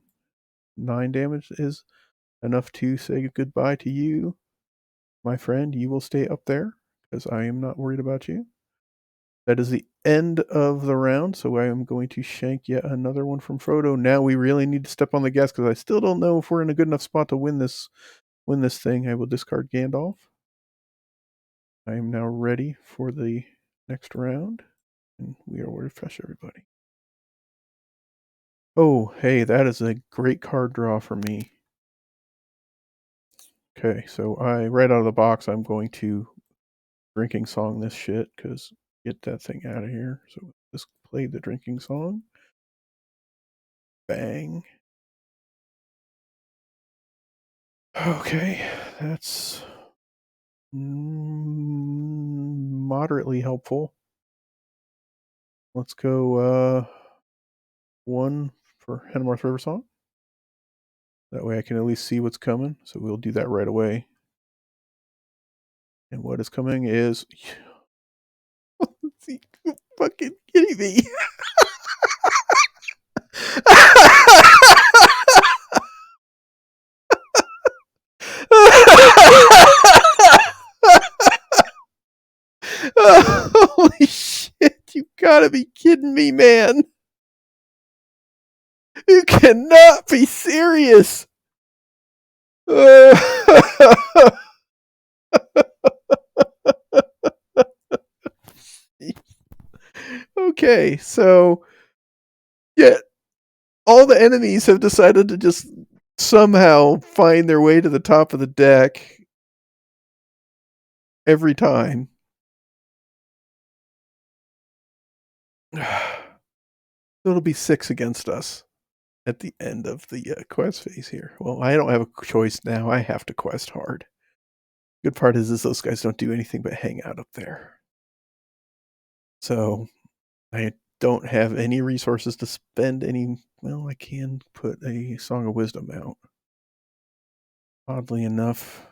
9 damage is enough to say goodbye to you, my friend. You will stay up there because I am not worried about you. That is the end of the round, so I am going to shank yet another one from Frodo. Now we really need to step on the gas because I still don't know if we're in a good enough spot to win this thing. I will discard Gandalf. I am now ready for the next round, and we are refresh everybody. Oh, hey, that is a great card draw for me. Okay, so right out of the box, I'm going to drinking song this shit, because get that thing out of here. So just play the drinking song. Bang. Okay, that's moderately helpful. Let's go one for Hennemarth River Song. That way I can at least see what's coming. So we'll do that right away. And what is coming is... you fucking kidding me? Holy shit, you gotta be kidding me, man. You cannot be serious. Okay, so yeah, all the enemies have decided to just somehow find their way to the top of the deck every time. It'll be 6 against us at the end of the quest phase here. Well, I don't have a choice now. I have to quest hard. Good part is those guys don't do anything but hang out up there. So I don't have any resources to spend any. Well, I can put a Song of Wisdom out. Oddly enough,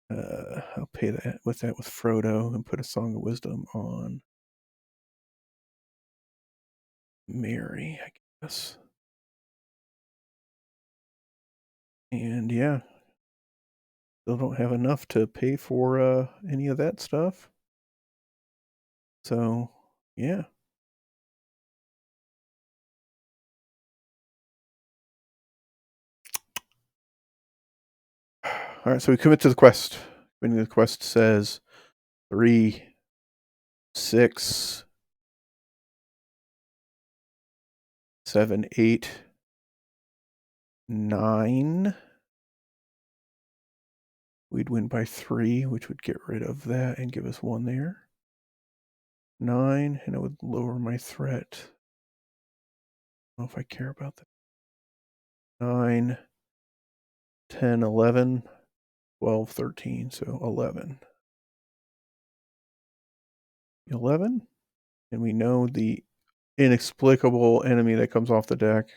I'll pay that with Frodo and put a Song of Wisdom on Mary, I guess. And yeah, still don't have enough to pay for any of that stuff. So yeah. All right, so we commit to the quest. Committing to the quest says 3, 6, 7, 8, 9. We'd win by 3, which would get rid of that and give us 1 there. 9, and it would lower my threat. I don't know if I care about that. 9, 10, 11, 12, 13, so 11. 11, and we know the inexplicable enemy that comes off the deck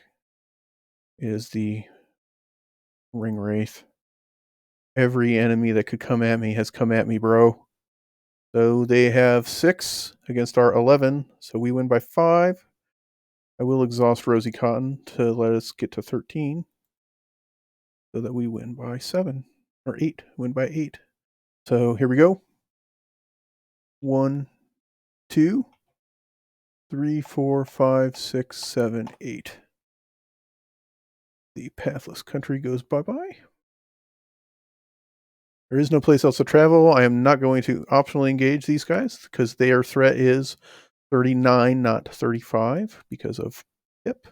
is the Ring Wraith. Every enemy that could come at me has come at me, bro. So they have 6 against our 11, so we win by 5. I will exhaust Rosy Cotton to let us get to 13, so that we win by 7, or 8, win by 8. So here we go. 1, 2, 3, 4, 5, 6, 7, 8. The pathless country goes bye-bye. There is no place else to travel. I am not going to optionally engage these guys because their threat is 39, not 35, because of Pip.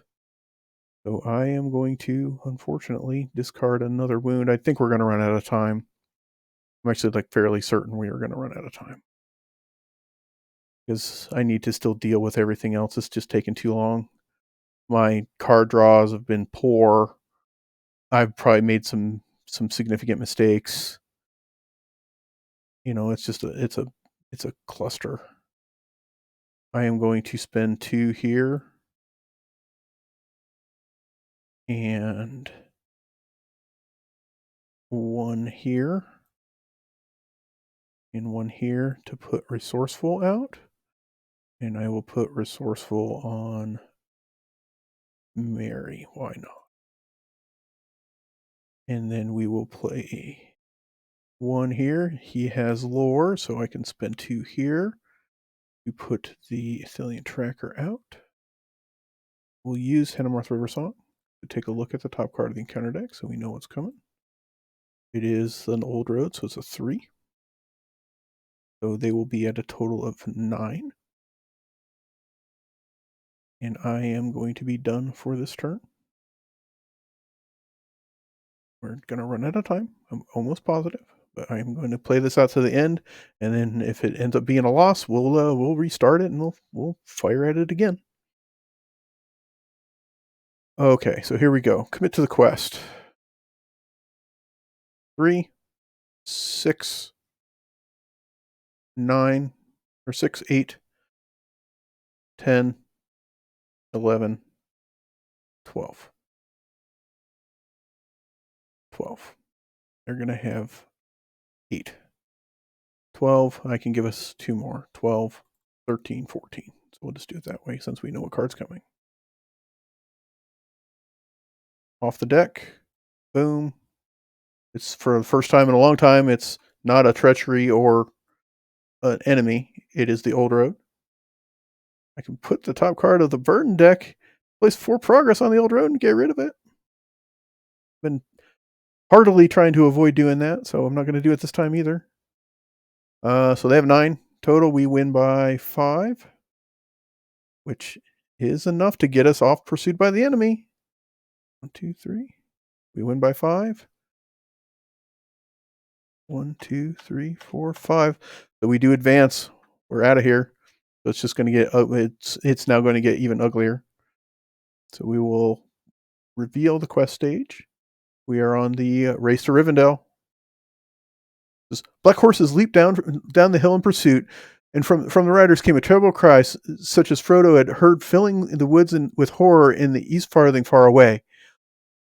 So I am going to, unfortunately, discard another wound. I think we're going to run out of time. I'm actually fairly certain we are going to run out of time, because I need to still deal with everything else. It's just taking too long. My card draws have been poor. I've probably made some significant mistakes. It's just it's a cluster. I am going to spend 2 here and 1 here and 1 here to put Resourceful out. And I will put Resourceful on Mary. Why not? And then we will play 1 here. He has lore, so I can spend 2 here to put the Athelian Tracker out. We'll use Hennemarth River Song to take a look at the top card of the encounter deck so we know what's coming. It is an old road, so it's a 3. So they will be at a total of 9. And I am going to be done for this turn. We're going to run out of time. I'm almost positive, but I'm going to play this out to the end, and then if it ends up being a loss, we'll restart it and we'll fire at it again. Okay, so here we go. Commit to the quest. 3, 6, 9, or 6, 8, 10, 11, 12. 12. They're going to have 8. 12, I can give us 2 more. 12, 13, 14. So we'll just do it that way since we know what card's coming. Off the deck. Boom. It's for the first time in a long time, it's not a treachery or an enemy. It is the old road. I can put the top card of the burden deck, place 4 progress on the old road and get rid of it. Been heartily trying to avoid doing that, so I'm not going to do it this time either. So they have 9 total. We win by 5, which is enough to get us off pursued by the enemy. 1, 2, 3. We win by 5. 1, 2, 3, 4, 5. So we do advance. We're out of here. So it's just going to get it's now going to get even uglier. So we will reveal the quest stage. We are on the race to Rivendell. Black horses leaped down the hill in pursuit, and from the riders came a terrible cry, such as Frodo had heard filling the woods with horror in the East Farthing far away.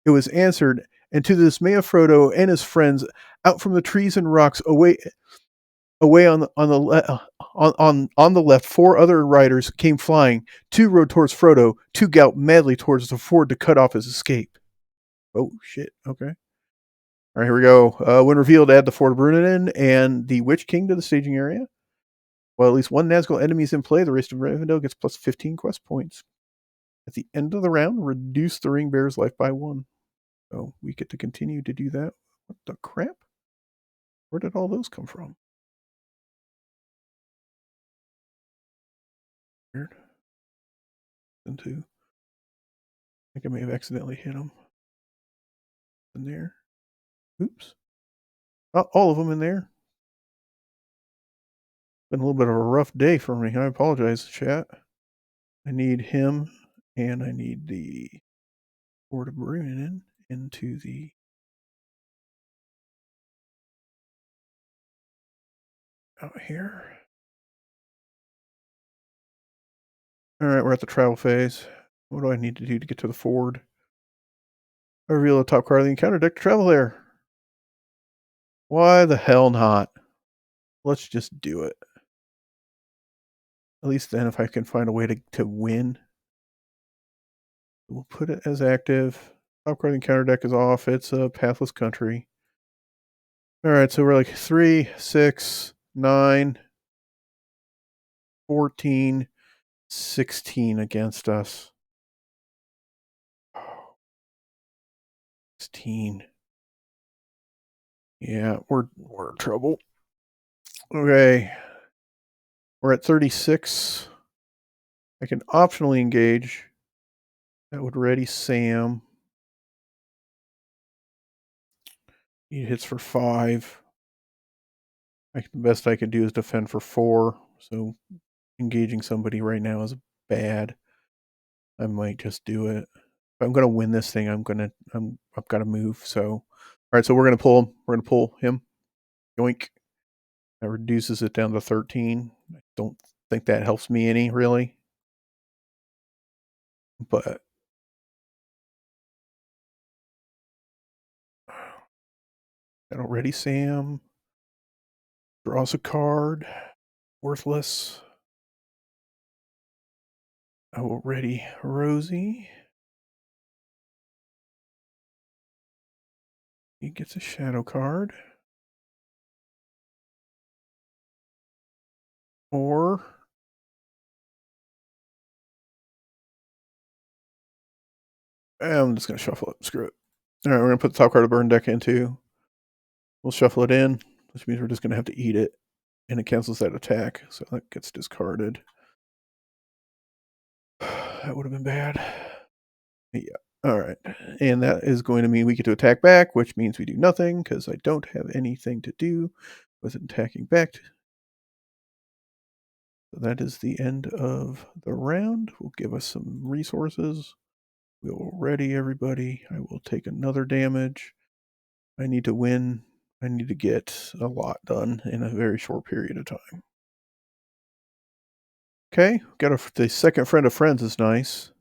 It was answered, and to the dismay of Frodo and his friends, out from the trees and rocks away on the left, 4 other riders came flying. 2 rode towards Frodo, 2 galloped madly towards the ford to cut off his escape. Oh shit! Okay. All right, here we go. When revealed, add the Ford of Brunnen and the Witch King to the staging area. While at least 1 Nazgul enemy is in play, the Race to Rivendell gets plus 15 quest points. At the end of the round, reduce the ring bearer's life by 1. So we get to continue to do that. What the crap? Where did all those come from? Weird. Into. I think I may have accidentally hit them. In there. Oops. Oh, all of them in there. Been a little bit of a rough day for me. I apologize, chat. I need him, and I need the Ford of Brunnen into the out here. All right, we're at the travel phase. What do I need to do to get to the Ford? I reveal the top card of the encounter deck to travel there. Why the hell not? Let's just do it. At least then if I can find a way to win. We'll put it as active. Top card of the encounter deck is off. It's a pathless country. All right, so we're like 3, 6, 9, 14, 16 against us. 16. Yeah, we're in trouble. Okay. We're at 36. I can optionally engage. That would ready Sam. He hits for 5. The best I could do is defend for 4. So engaging somebody right now is bad. I might just do it. If I'm going to win this thing, I've got to move. So, all right. So we're going to pull him. We're going to pull him. Yoink. That reduces it down to 13. I don't think that helps me any, really. But that'll ready Sam. Draws a card. Worthless. I will ready Rosie. He gets a shadow card. Or I'm just going to shuffle it. Screw it. All right, we're going to put the top card of the burn deck into. We'll shuffle it in, which means we're just going to have to eat it. And it cancels that attack, so that gets discarded. that would have been bad. Yeah. All right. And that is going to mean we get to attack back, which means we do nothing because I don't have anything to do with attacking back. So that is the end of the round. Will give us some resources. We will ready everybody. I will take another damage. I need to win. I need to get a lot done in a very short period of time. Okay, the second friend of friends is nice.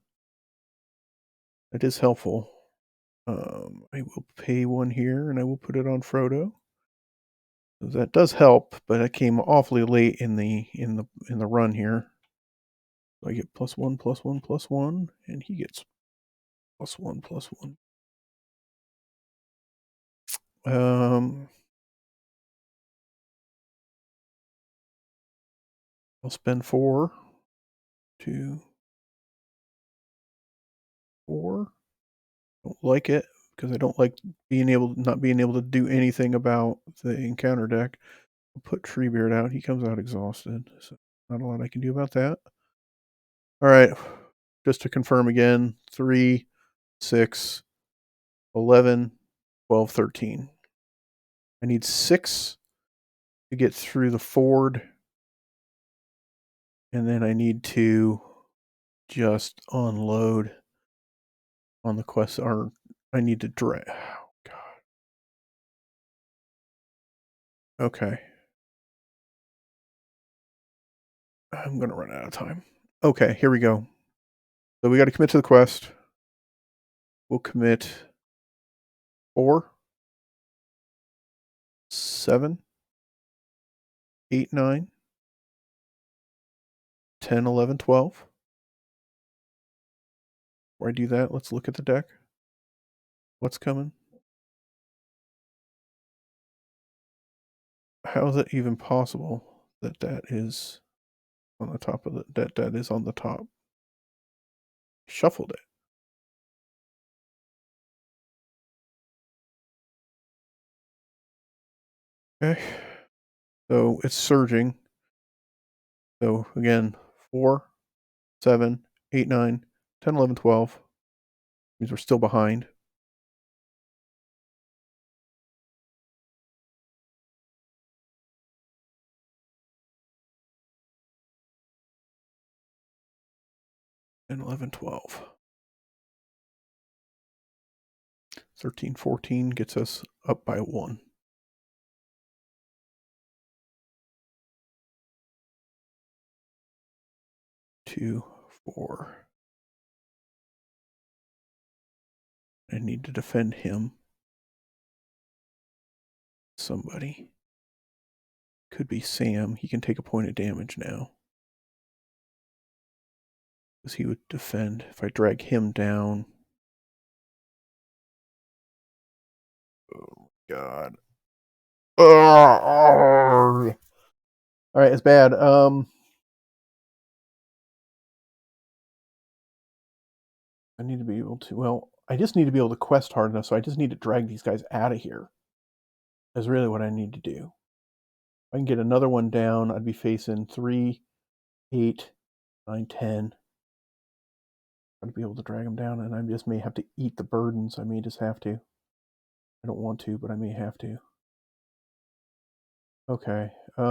That is helpful. I will pay one here, and I will put it on Frodo. So that does help, but it came awfully late in the run here. So I get +1, +1, +1, and he gets +1, +1. I'll spend 4, 2, 4. Don't like it because I don't like not being able to do anything about the encounter deck. I'll put Treebeard out. He comes out exhausted, so not a lot I can do about that. All right, just to confirm again, 3, 6, 11, 12, 13. I need 6 to get through the ford, and then I need to just unload on the quest, or I need to drag. Oh, God. Okay. I'm going to run out of time. Okay, here we go. So we got to commit to the quest. We'll commit 4, 7, 8, 9, 10, 11, 12. Before I do that, let's look at the deck. What's coming? How is it even possible that that is on the top of that is on the top? Shuffled it. Okay. So it's surging. So again, 4, 7, 8, 9, 10, 11, 12. Means we're still behind. And 11, 12. 13, 14 gets us up by 1. 2, 4. I need to defend him. Somebody. Could be Sam. He can take a point of damage now. Because he would defend if I drag him down. Oh, God. All right, it's bad. I need to be able to, well, I just need to be able to quest hard enough, so I just need to drag these guys out of here. That's really what I need to do. If I can get another one down, I'd be facing 3, 8, 9, 10. I'd be able to drag them down, and I just may have to eat the burdens. I may just have to. I don't want to, but I may have to. Okay. I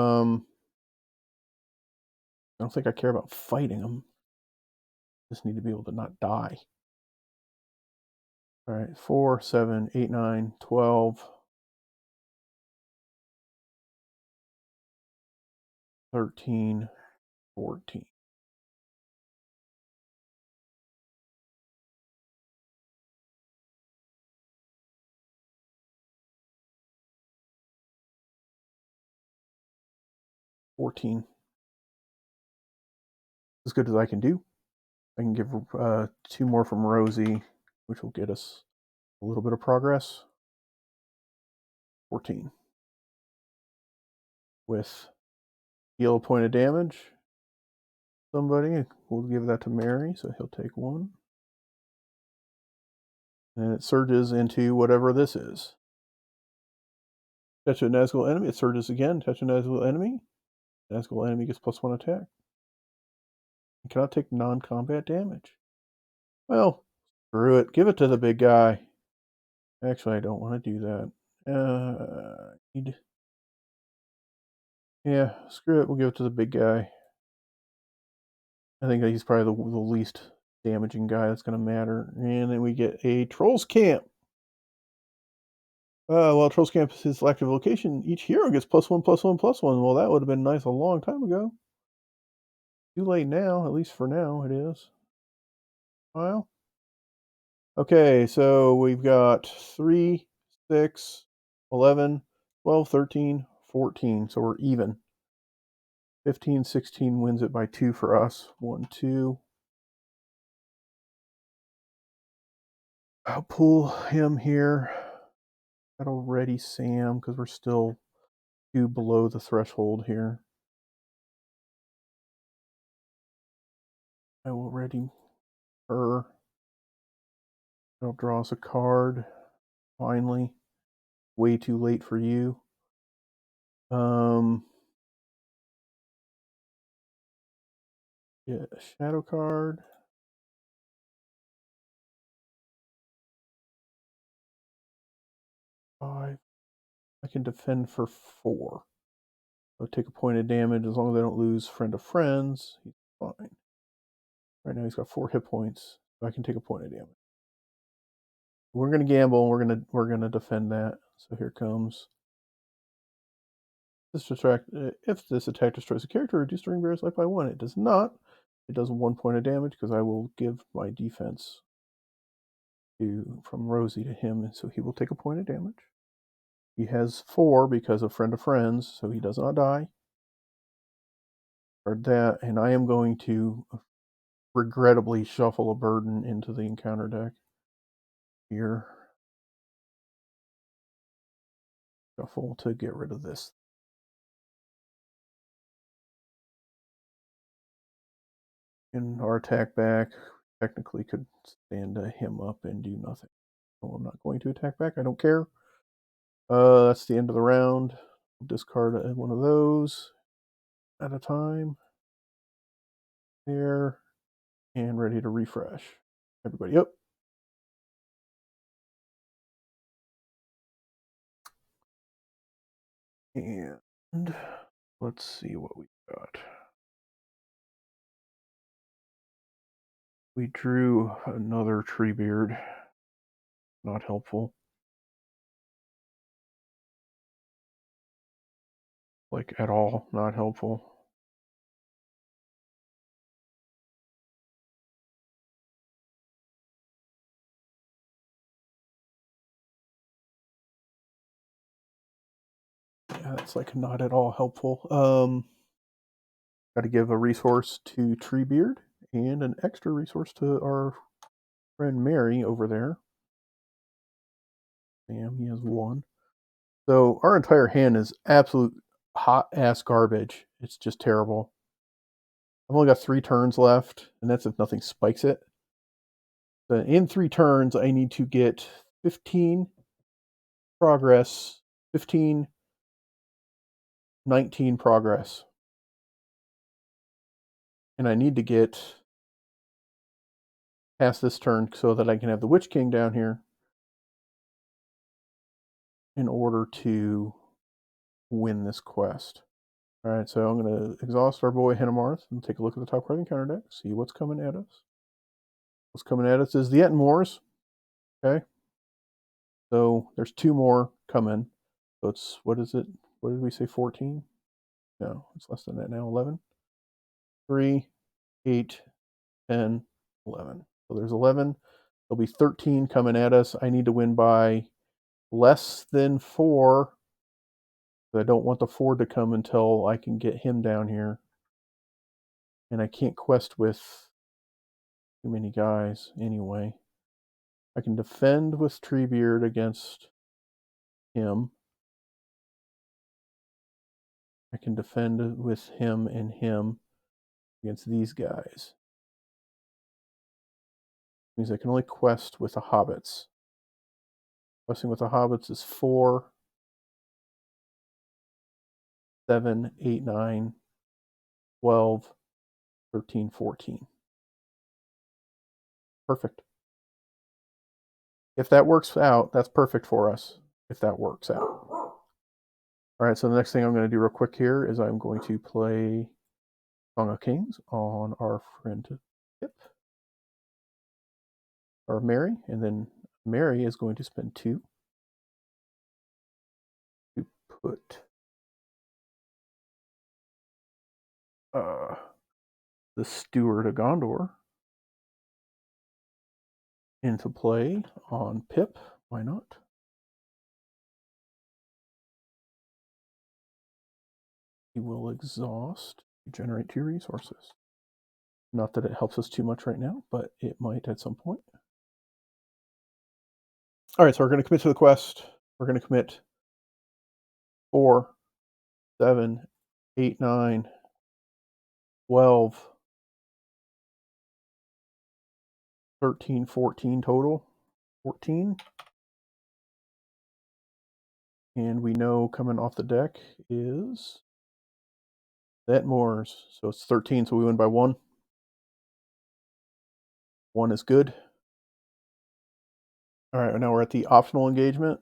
don't think I care about fighting them. Just need to be able to not die. All right, 4, 7, 8, 9, 12, 13, 14. As good as I can do. I can give 2 more from Rosie, which will get us a little bit of progress. 14. With heal a point of damage. Somebody, we'll give that to Mary, so he'll take 1. And it surges into whatever this is. Touch a Nazgul enemy, it surges again. Touch a Nazgul enemy. Nazgul enemy gets +1 attack. You cannot take non-combat damage. Well, screw it. Give it to the big guy. Actually, I don't want to do that. Yeah, screw it. We'll give it to the big guy. I think he's probably the least damaging guy that's going to matter. And then we get a Trolls Camp. While Trolls Camp is his active location, each hero gets +1/+1/+1. Well, that would have been nice a long time ago. Too late now, at least for now it is. Well, okay, so we've got 3, 6, 11, 12, 13, 14. So we're even. 15, 16 wins it by 2 for us. 1, 2. I'll pull him here. That'll ready Sam because we're still 2 below the threshold here. I will ready her. It'll draw us a card. Finally. Way too late for you. Get a shadow card. 5. I can defend for 4. So take a point of damage as long as I don't lose friend of friends. He's fine. Right now he's got 4 hit points. So I can take a point of damage. We're gonna gamble. We're gonna defend that. So here comes. If this attack destroys a character, reduce the ring bearer's life by 1. It does not. It does 1 point of damage because I will give my defense from Rosie to him, and so he will take a point of damage. He has 4 because of friend of friends, so he does not die. Or that, and I am going to regrettably shuffle a burden into the encounter deck here. Shuffle to get rid of this. And our attack back technically could stand him up and do nothing. So I'm not going to attack back. I don't care. That's the end of the round. Discard one of those at a time. There. And ready to refresh. Everybody up. And let's see what we got. We drew another Treebeard. Not helpful. Like at all, not helpful. Yeah, that's like not at all helpful. Got to give a resource to Treebeard and an extra resource to our friend Mary over there. Damn, he has 1. So our entire hand is absolute hot ass garbage. It's just terrible. I've only got 3 turns left, and that's if nothing spikes it. But in 3 turns, I need to get 15 progress, 15, 19 progress. And I need to get past this turn so that I can have the Witch King down here in order to win this quest. All right, so I'm going to exhaust our boy Hennemarth and take a look at the top card of the counter deck, see what's coming at us. What's coming at us is the Ettenmoors. Okay. So there's 2 more coming. So it's, what is it? What did we say, 14? No, it's less than that now, 11. 3, 8, 10, 11. So there's 11. There'll be 13 coming at us. I need to win by less than 4. I don't want the 4 to come until I can get him down here. And I can't quest with too many guys anyway. I can defend with Treebeard against him. I can defend with him and him against these guys. Means I can only quest with the hobbits. Questing with the hobbits is 4, 7, 8, 9, 12, 13, 14. Perfect. If that works out, that's perfect for us. If that works out. All right, so the next thing I'm going to do real quick here is I'm going to play Song of Kings on our friend Pip, or Mary, and then Mary is going to spend 2 to put the Steward of Gondor into play on Pip. Why not? He will exhaust to generate 2 resources. Not that it helps us too much right now, but it might at some point. All right, so we're going to commit to the quest. We're going to commit 4, 7, 8, 9, 12, 13, 14 total. 14. And we know coming off the deck is that Moors. So it's 13, so we win by 1. 1 is good. All right, now we're at the optional engagement.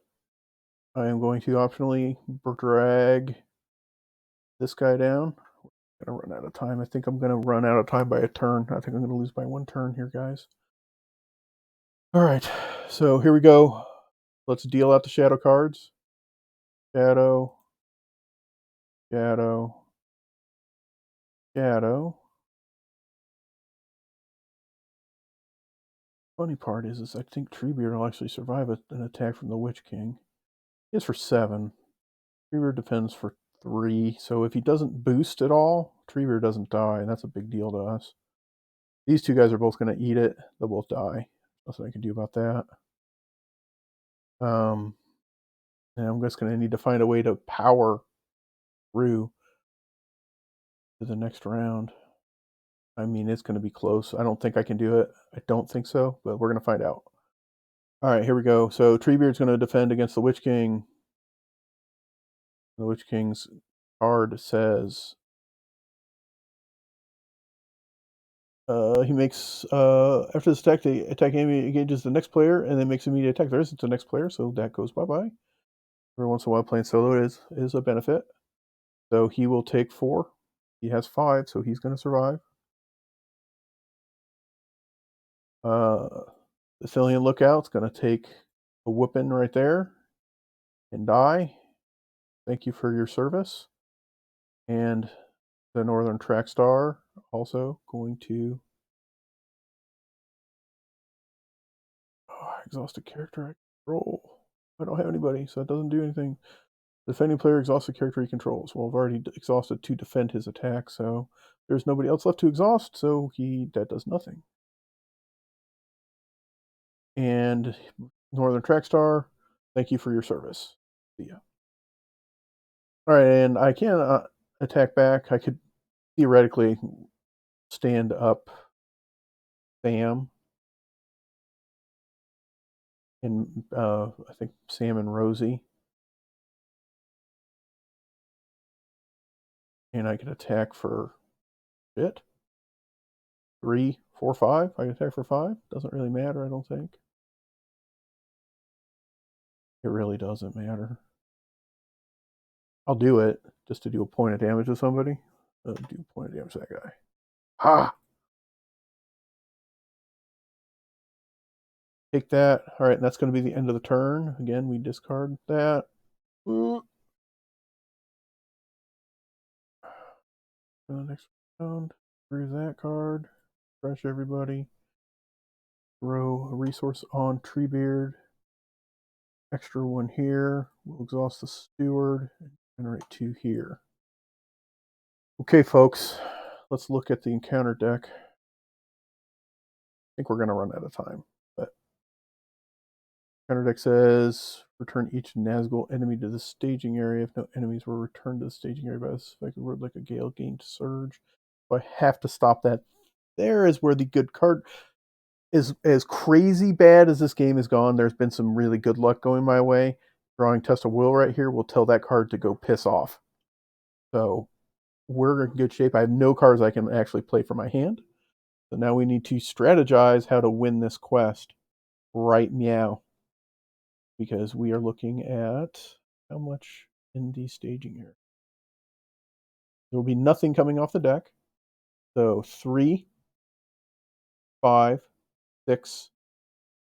I am going to optionally drag this guy down. I'm going to run out of time. I think I'm going to run out of time by a turn. I think I'm going to lose by 1 turn here, guys. All right, so here we go. Let's deal out the shadow cards. Shadow, shadow, shadow. Funny part is I think Treebeard will actually survive an attack from the Witch King. It's for 7. Treebeard defends for 3. So if he doesn't boost at all, Treebeard doesn't die, and that's a big deal to us. These 2 guys are both going to eat it. They'll both die. Nothing I can do about that. And I'm just going to need to find a way to power through to the next round. I mean, it's going to be close. I don't think I can do it. I don't think so, but we're going to find out. All right, here we go. So Treebeard's going to defend against the Witch King. The Witch King's card says he makes after this attack, the attack enemy engages the next player and then makes immediate attack. There isn't the next player, so that goes bye-bye. Every once in a while, playing solo is a benefit. So he will take 4. He has 5, so he's going to survive. The Thillian Lookout's going to take a whooping right there and die. Thank you for your service. And the Northern Trackstar also going to exhaust a character I control. I don't have anybody, so it doesn't do anything. Defending player exhausts a character he controls. Well, I've already exhausted to defend his attack, so there's nobody else left to exhaust, so that does nothing. And Northern Trackstar, thank you for your service. See ya. All right, and I can attack back. I could theoretically stand up Sam and I think Sam and Rosie, and I could attack for 3, 4, 5. I can attack for 5. Doesn't really matter, I don't think. It really doesn't matter. I'll do it just to do a point of damage to somebody. Do a point of damage to that guy. Ha! Take that. All right, and that's going to be the end of the turn. Again, we discard that. Next round. Here's that card. Fresh everybody. Throw a resource on Treebeard. Extra 1 here. We'll exhaust the Steward and generate 2 here. Okay, folks. Let's look at the encounter deck. I think we're going to run out of time. But encounter deck says return each Nazgul enemy to the staging area. If no enemies were returned to the staging area by a suspected word like a gale gained surge. So I have to stop that. There is where the good card is. As crazy bad as this game has gone, there's been some really good luck going my way. Drawing Test of Will right here will tell that card to go piss off. So we're in good shape. I have no cards I can actually play for my hand. So now we need to strategize how to win this quest. Right meow. Because we are looking at how much in the staging area. There will be nothing coming off the deck. So 3, 5, 6,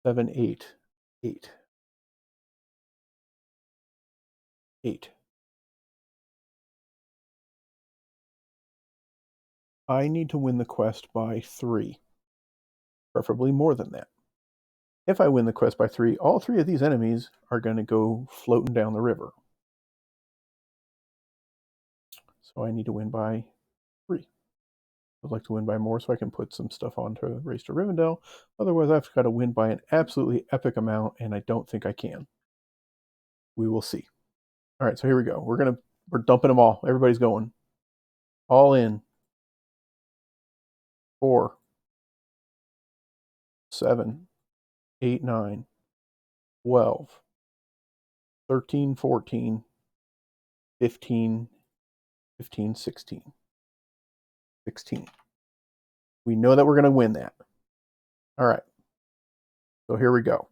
7, 8. 8. 8. I need to win the quest by 3. Preferably more than that. If I win the quest by 3, all 3 of these enemies are going to go floating down the river. So I need to win by 3. I'd like to win by more so I can put some stuff onto Race to Rivendell. Otherwise, I've got to win by an absolutely epic amount, and I don't think I can. We will see. All right, so here we go. We're dumping them all. Everybody's going. All in. 4, 7, 8, 9, 12, 13, 14, 15, 15, 16. 16. We know that we're going to win that. All right. So here we go.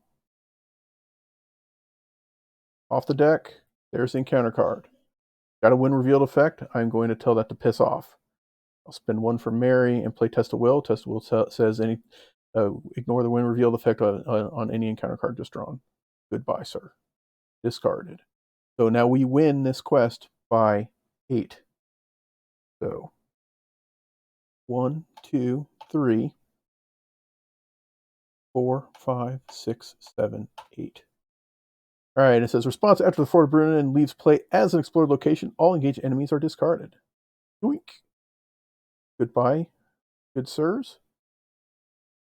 Off the deck, there's the encounter card. Got a win revealed effect. I'm going to tell that to piss off. I'll spend 1 for Mary and play Test of Will. Test of Will says ignore the win revealed effect on any encounter card just drawn. Goodbye, sir. Discarded. So now we win this quest by 8. So 1, 2, 3, 4, 5, 6, 7, 8. All right, it says response after the Fort of Brunnen leaves play as an explored location. All engaged enemies are discarded. Yoink. Goodbye, good sirs.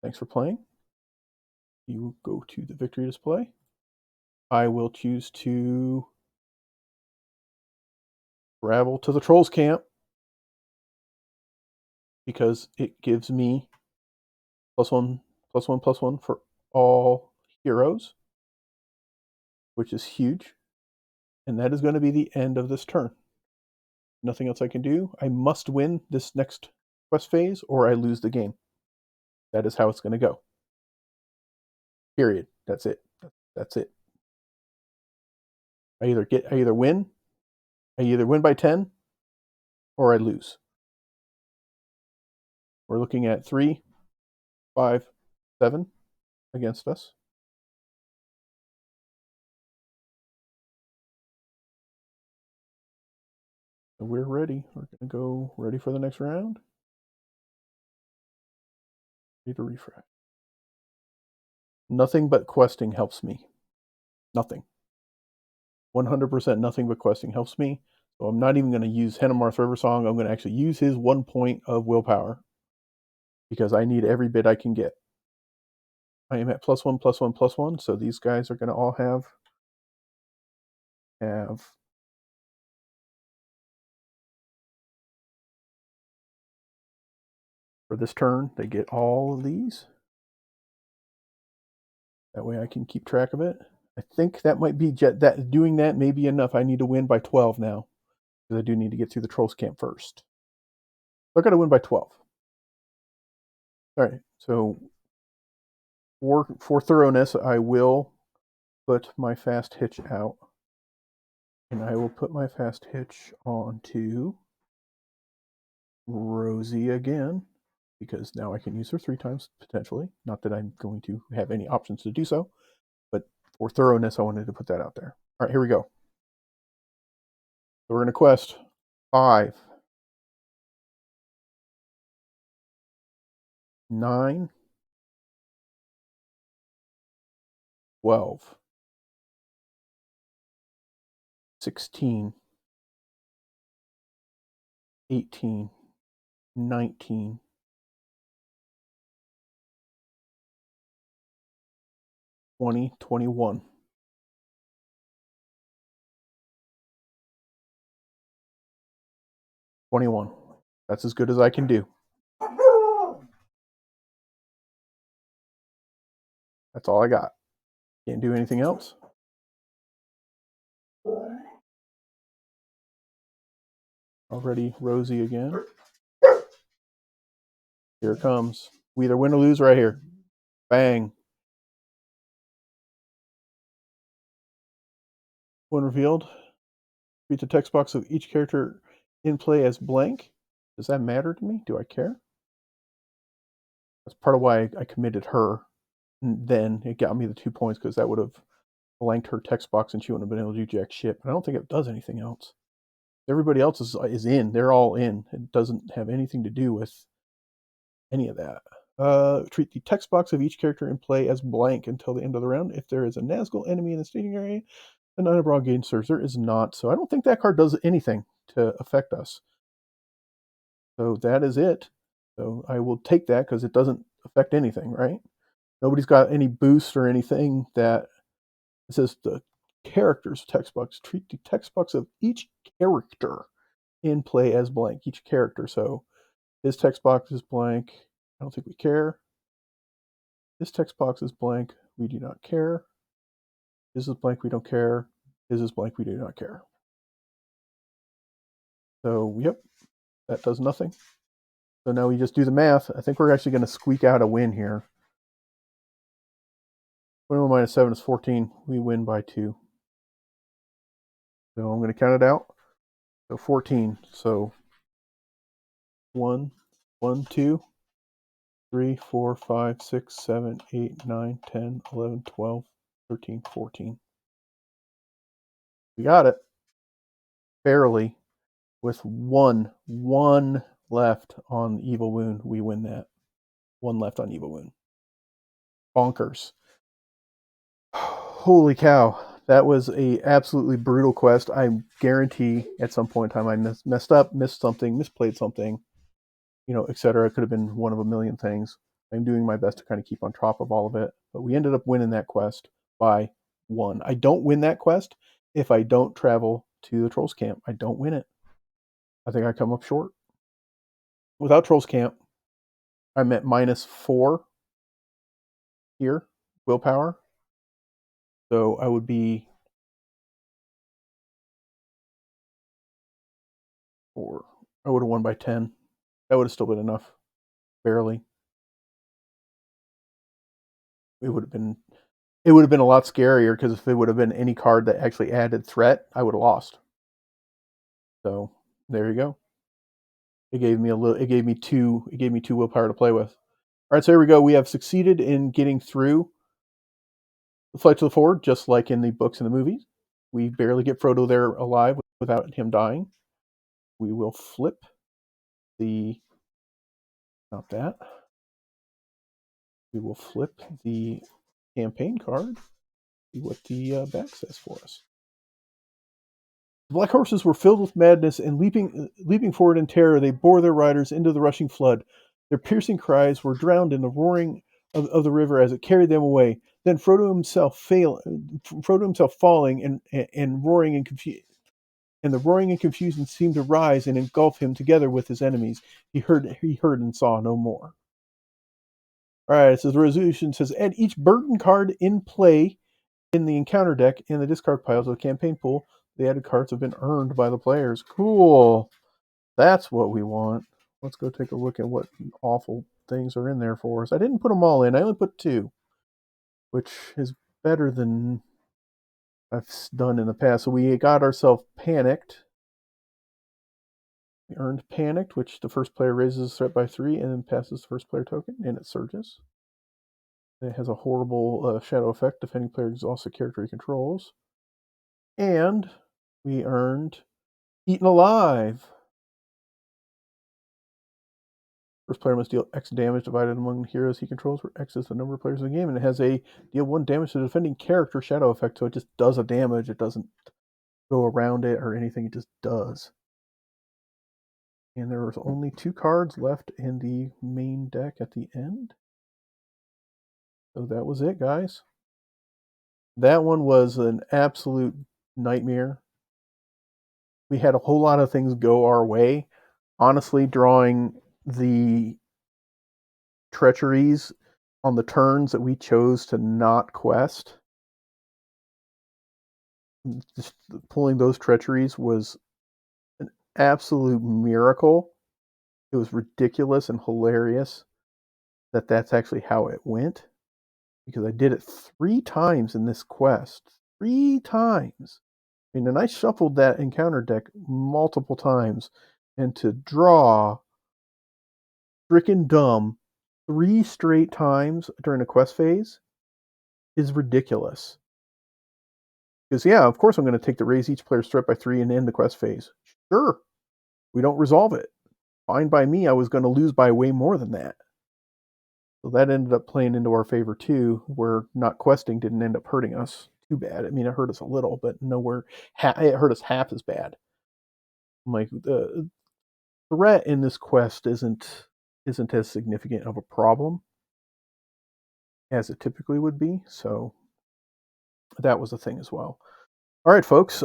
Thanks for playing. You go to the victory display. I will choose to travel to the Trolls camp because it gives me +1, +1, +1 for all heroes, which is huge. And that is going to be the end of this turn. Nothing else I can do. I must win this next quest phase or I lose the game. That is how it's going to go. Period. That's it. That's it. I either win by 10 or I lose. We're looking at 3, 5, 7 against us. So we're ready. We're going to go ready for the next round. Need to refresh. Nothing but questing helps me. Nothing. 100% nothing but questing helps me. So I'm not even going to use Hennemarth River Song. I'm going to actually use his 1 point of willpower because I need every bit I can get. I am at +1, +1, +1. So these guys are going to all have for this turn, they get all of these. That way I can keep track of it. I think that might be doing that may be enough. I need to win by 12 now because I do need to get through the Trolls camp first. So I got to win by 12. All right. So for thoroughness, I will put my fast hitch out, and I will put my fast hitch onto Rosie again because now I can use her 3 times potentially. Not that I'm going to have any options to do so, but for thoroughness, I wanted to put that out there. All right, here we go. So we're going to quest 5, 9, 12, 16, 18, 19, 20, 21. 21. That's as good as I can do. That's all I got. Can't do anything else. Already Rosie again. Here it comes. We either win or lose right here. Bang. When revealed, read the text box of each character in play as blank. Does that matter to me? Do I care? That's part of why I committed her. And then it got me the 2 points because that would have blanked her text box and she wouldn't have been able to do jack shit. But I don't think it does anything else. Everybody else is in. They're all in. It doesn't have anything to do with any of that. Treat the text box of each character in play as blank until the end of the round. If there is a Nazgul enemy in the staging area, an unabroad gain serves. There is not. So I don't think that card does anything to affect us. So that is it. So I will take that because it doesn't affect anything, right? Nobody's got any boost or anything that it says the characters text box. Treat the text box of each character in play as blank. Each character. So his text box is blank. I don't think we care. This text box is blank. We do not care. This is blank. We don't care. This is blank. We do not care. So, yep, that does nothing. So now we just do the math. I think we're actually going to squeak out a win here. 21 minus 7 is 14. We win by 2. So I'm going to count it out. So 14. So 1, 1, 2, 3, 4, 5, 6, 7, 8, 9, 10, 11, 12, 13, 14. We got it. Barely. With one left on Evil Wound, we win that. 1 left on Evil Wound. Bonkers. Holy cow. That was a absolutely brutal quest. I guarantee at some point in time I messed up, missed something, misplayed something, etc. It could have been one of a million things. I'm doing my best to kind of keep on top of all of it. But we ended up winning that quest by 1. I don't win that quest if I don't travel to the Trolls Camp. I don't win it. I think I come up short. Without Trolls Camp, I'm at -4 here, willpower. So I would be 4. I would have won by 10. That would have still been enough. Barely. It would have been a lot scarier because if it would have been any card that actually added threat, I would have lost. So there you go. It gave me 2 willpower to play with. All right, so here we go. We have succeeded in getting through the Flight to the Forward, just like in the books and the movies. We barely get Frodo there alive without him dying. We will flip the, not that. We will flip the campaign card, see what the back says for us. The black horses were filled with madness, and leaping forward in terror, they bore their riders into the rushing flood. Their piercing cries were drowned in the roaring of the river as it carried them away. Then Frodo himself falling and roaring and confusion. And the roaring and confusion seemed to rise and engulf him together with his enemies. He heard and saw no more. All right, so the resolution says add each burden card in play in the encounter deck in the discard piles of the campaign pool. The added cards have been earned by the players. Cool. That's what we want. Let's go take a look at what awful things are in there for us. I didn't put them all in. I only put 2, which is better than I've done in the past. So we got ourselves Panicked. We earned Panicked, which the first player raises the threat by 3 and then passes the first player token, and it surges. It has a horrible shadow effect. Defending player exhausts a character he controls. And we earned Eaten Alive. First player must deal X damage divided among the heroes he controls, where X is the number of players in the game, and it has a deal 1 damage to the defending character shadow effect, so it just does a damage. It doesn't go around it or anything, it just does. And there was only 2 cards left in the main deck at the end. So that was it, guys. That one was an absolute nightmare. We had a whole lot of things go our way. Honestly, drawing the treacheries on the turns that we chose to not quest, just pulling those treacheries was an absolute miracle. It was ridiculous and hilarious. that that's actually how it went, because I did it 3 times in this quest. 3 times. I mean, and I shuffled that encounter deck multiple times, and to draw freaking dumb 3 straight times during a quest phase is ridiculous. Because, yeah, of course I'm going to take the raise each player's threat by 3 and end the quest phase. Sure, we don't resolve it. Fine by me, I was going to lose by way more than that. So that ended up playing into our favor too, where not questing didn't end up hurting us too bad. I mean, it hurt us a little, but nowhere. It hurt us half as bad. Like the threat in this quest isn't as significant of a problem as it typically would be. So that was a thing as well. All right, folks.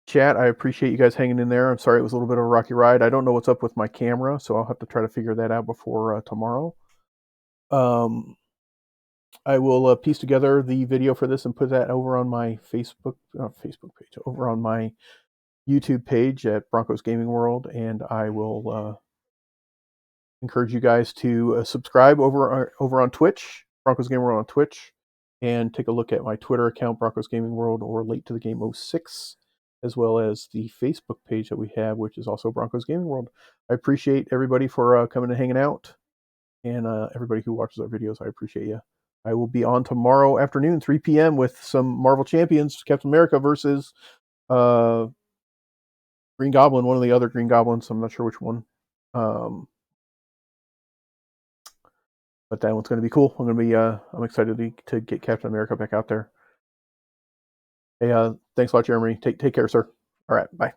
Chat, I appreciate you guys hanging in there. I'm sorry it was a little bit of a rocky ride. I don't know what's up with my camera, so I'll have to try to figure that out before tomorrow. I will piece together the video for this and put that over on my Facebook page, over on my YouTube page at Broncos Gaming World, and I will encourage you guys to subscribe over on Twitch, Broncos Gaming World on Twitch, and take a look at my Twitter account, Broncos Gaming World, or Late to the Game 06, as well as the Facebook page that we have, which is also Broncos Gaming World. I appreciate everybody for coming and hanging out, and everybody who watches our videos. I appreciate you. I will be on tomorrow afternoon, 3 p.m. with some Marvel Champions, Captain America versus Green Goblin, one of the other Green Goblins. I'm not sure which one. But that one's going to be cool. I'm excited to get Captain America back out there. Hey, thanks a lot, Jeremy. Take care, sir. All right, bye.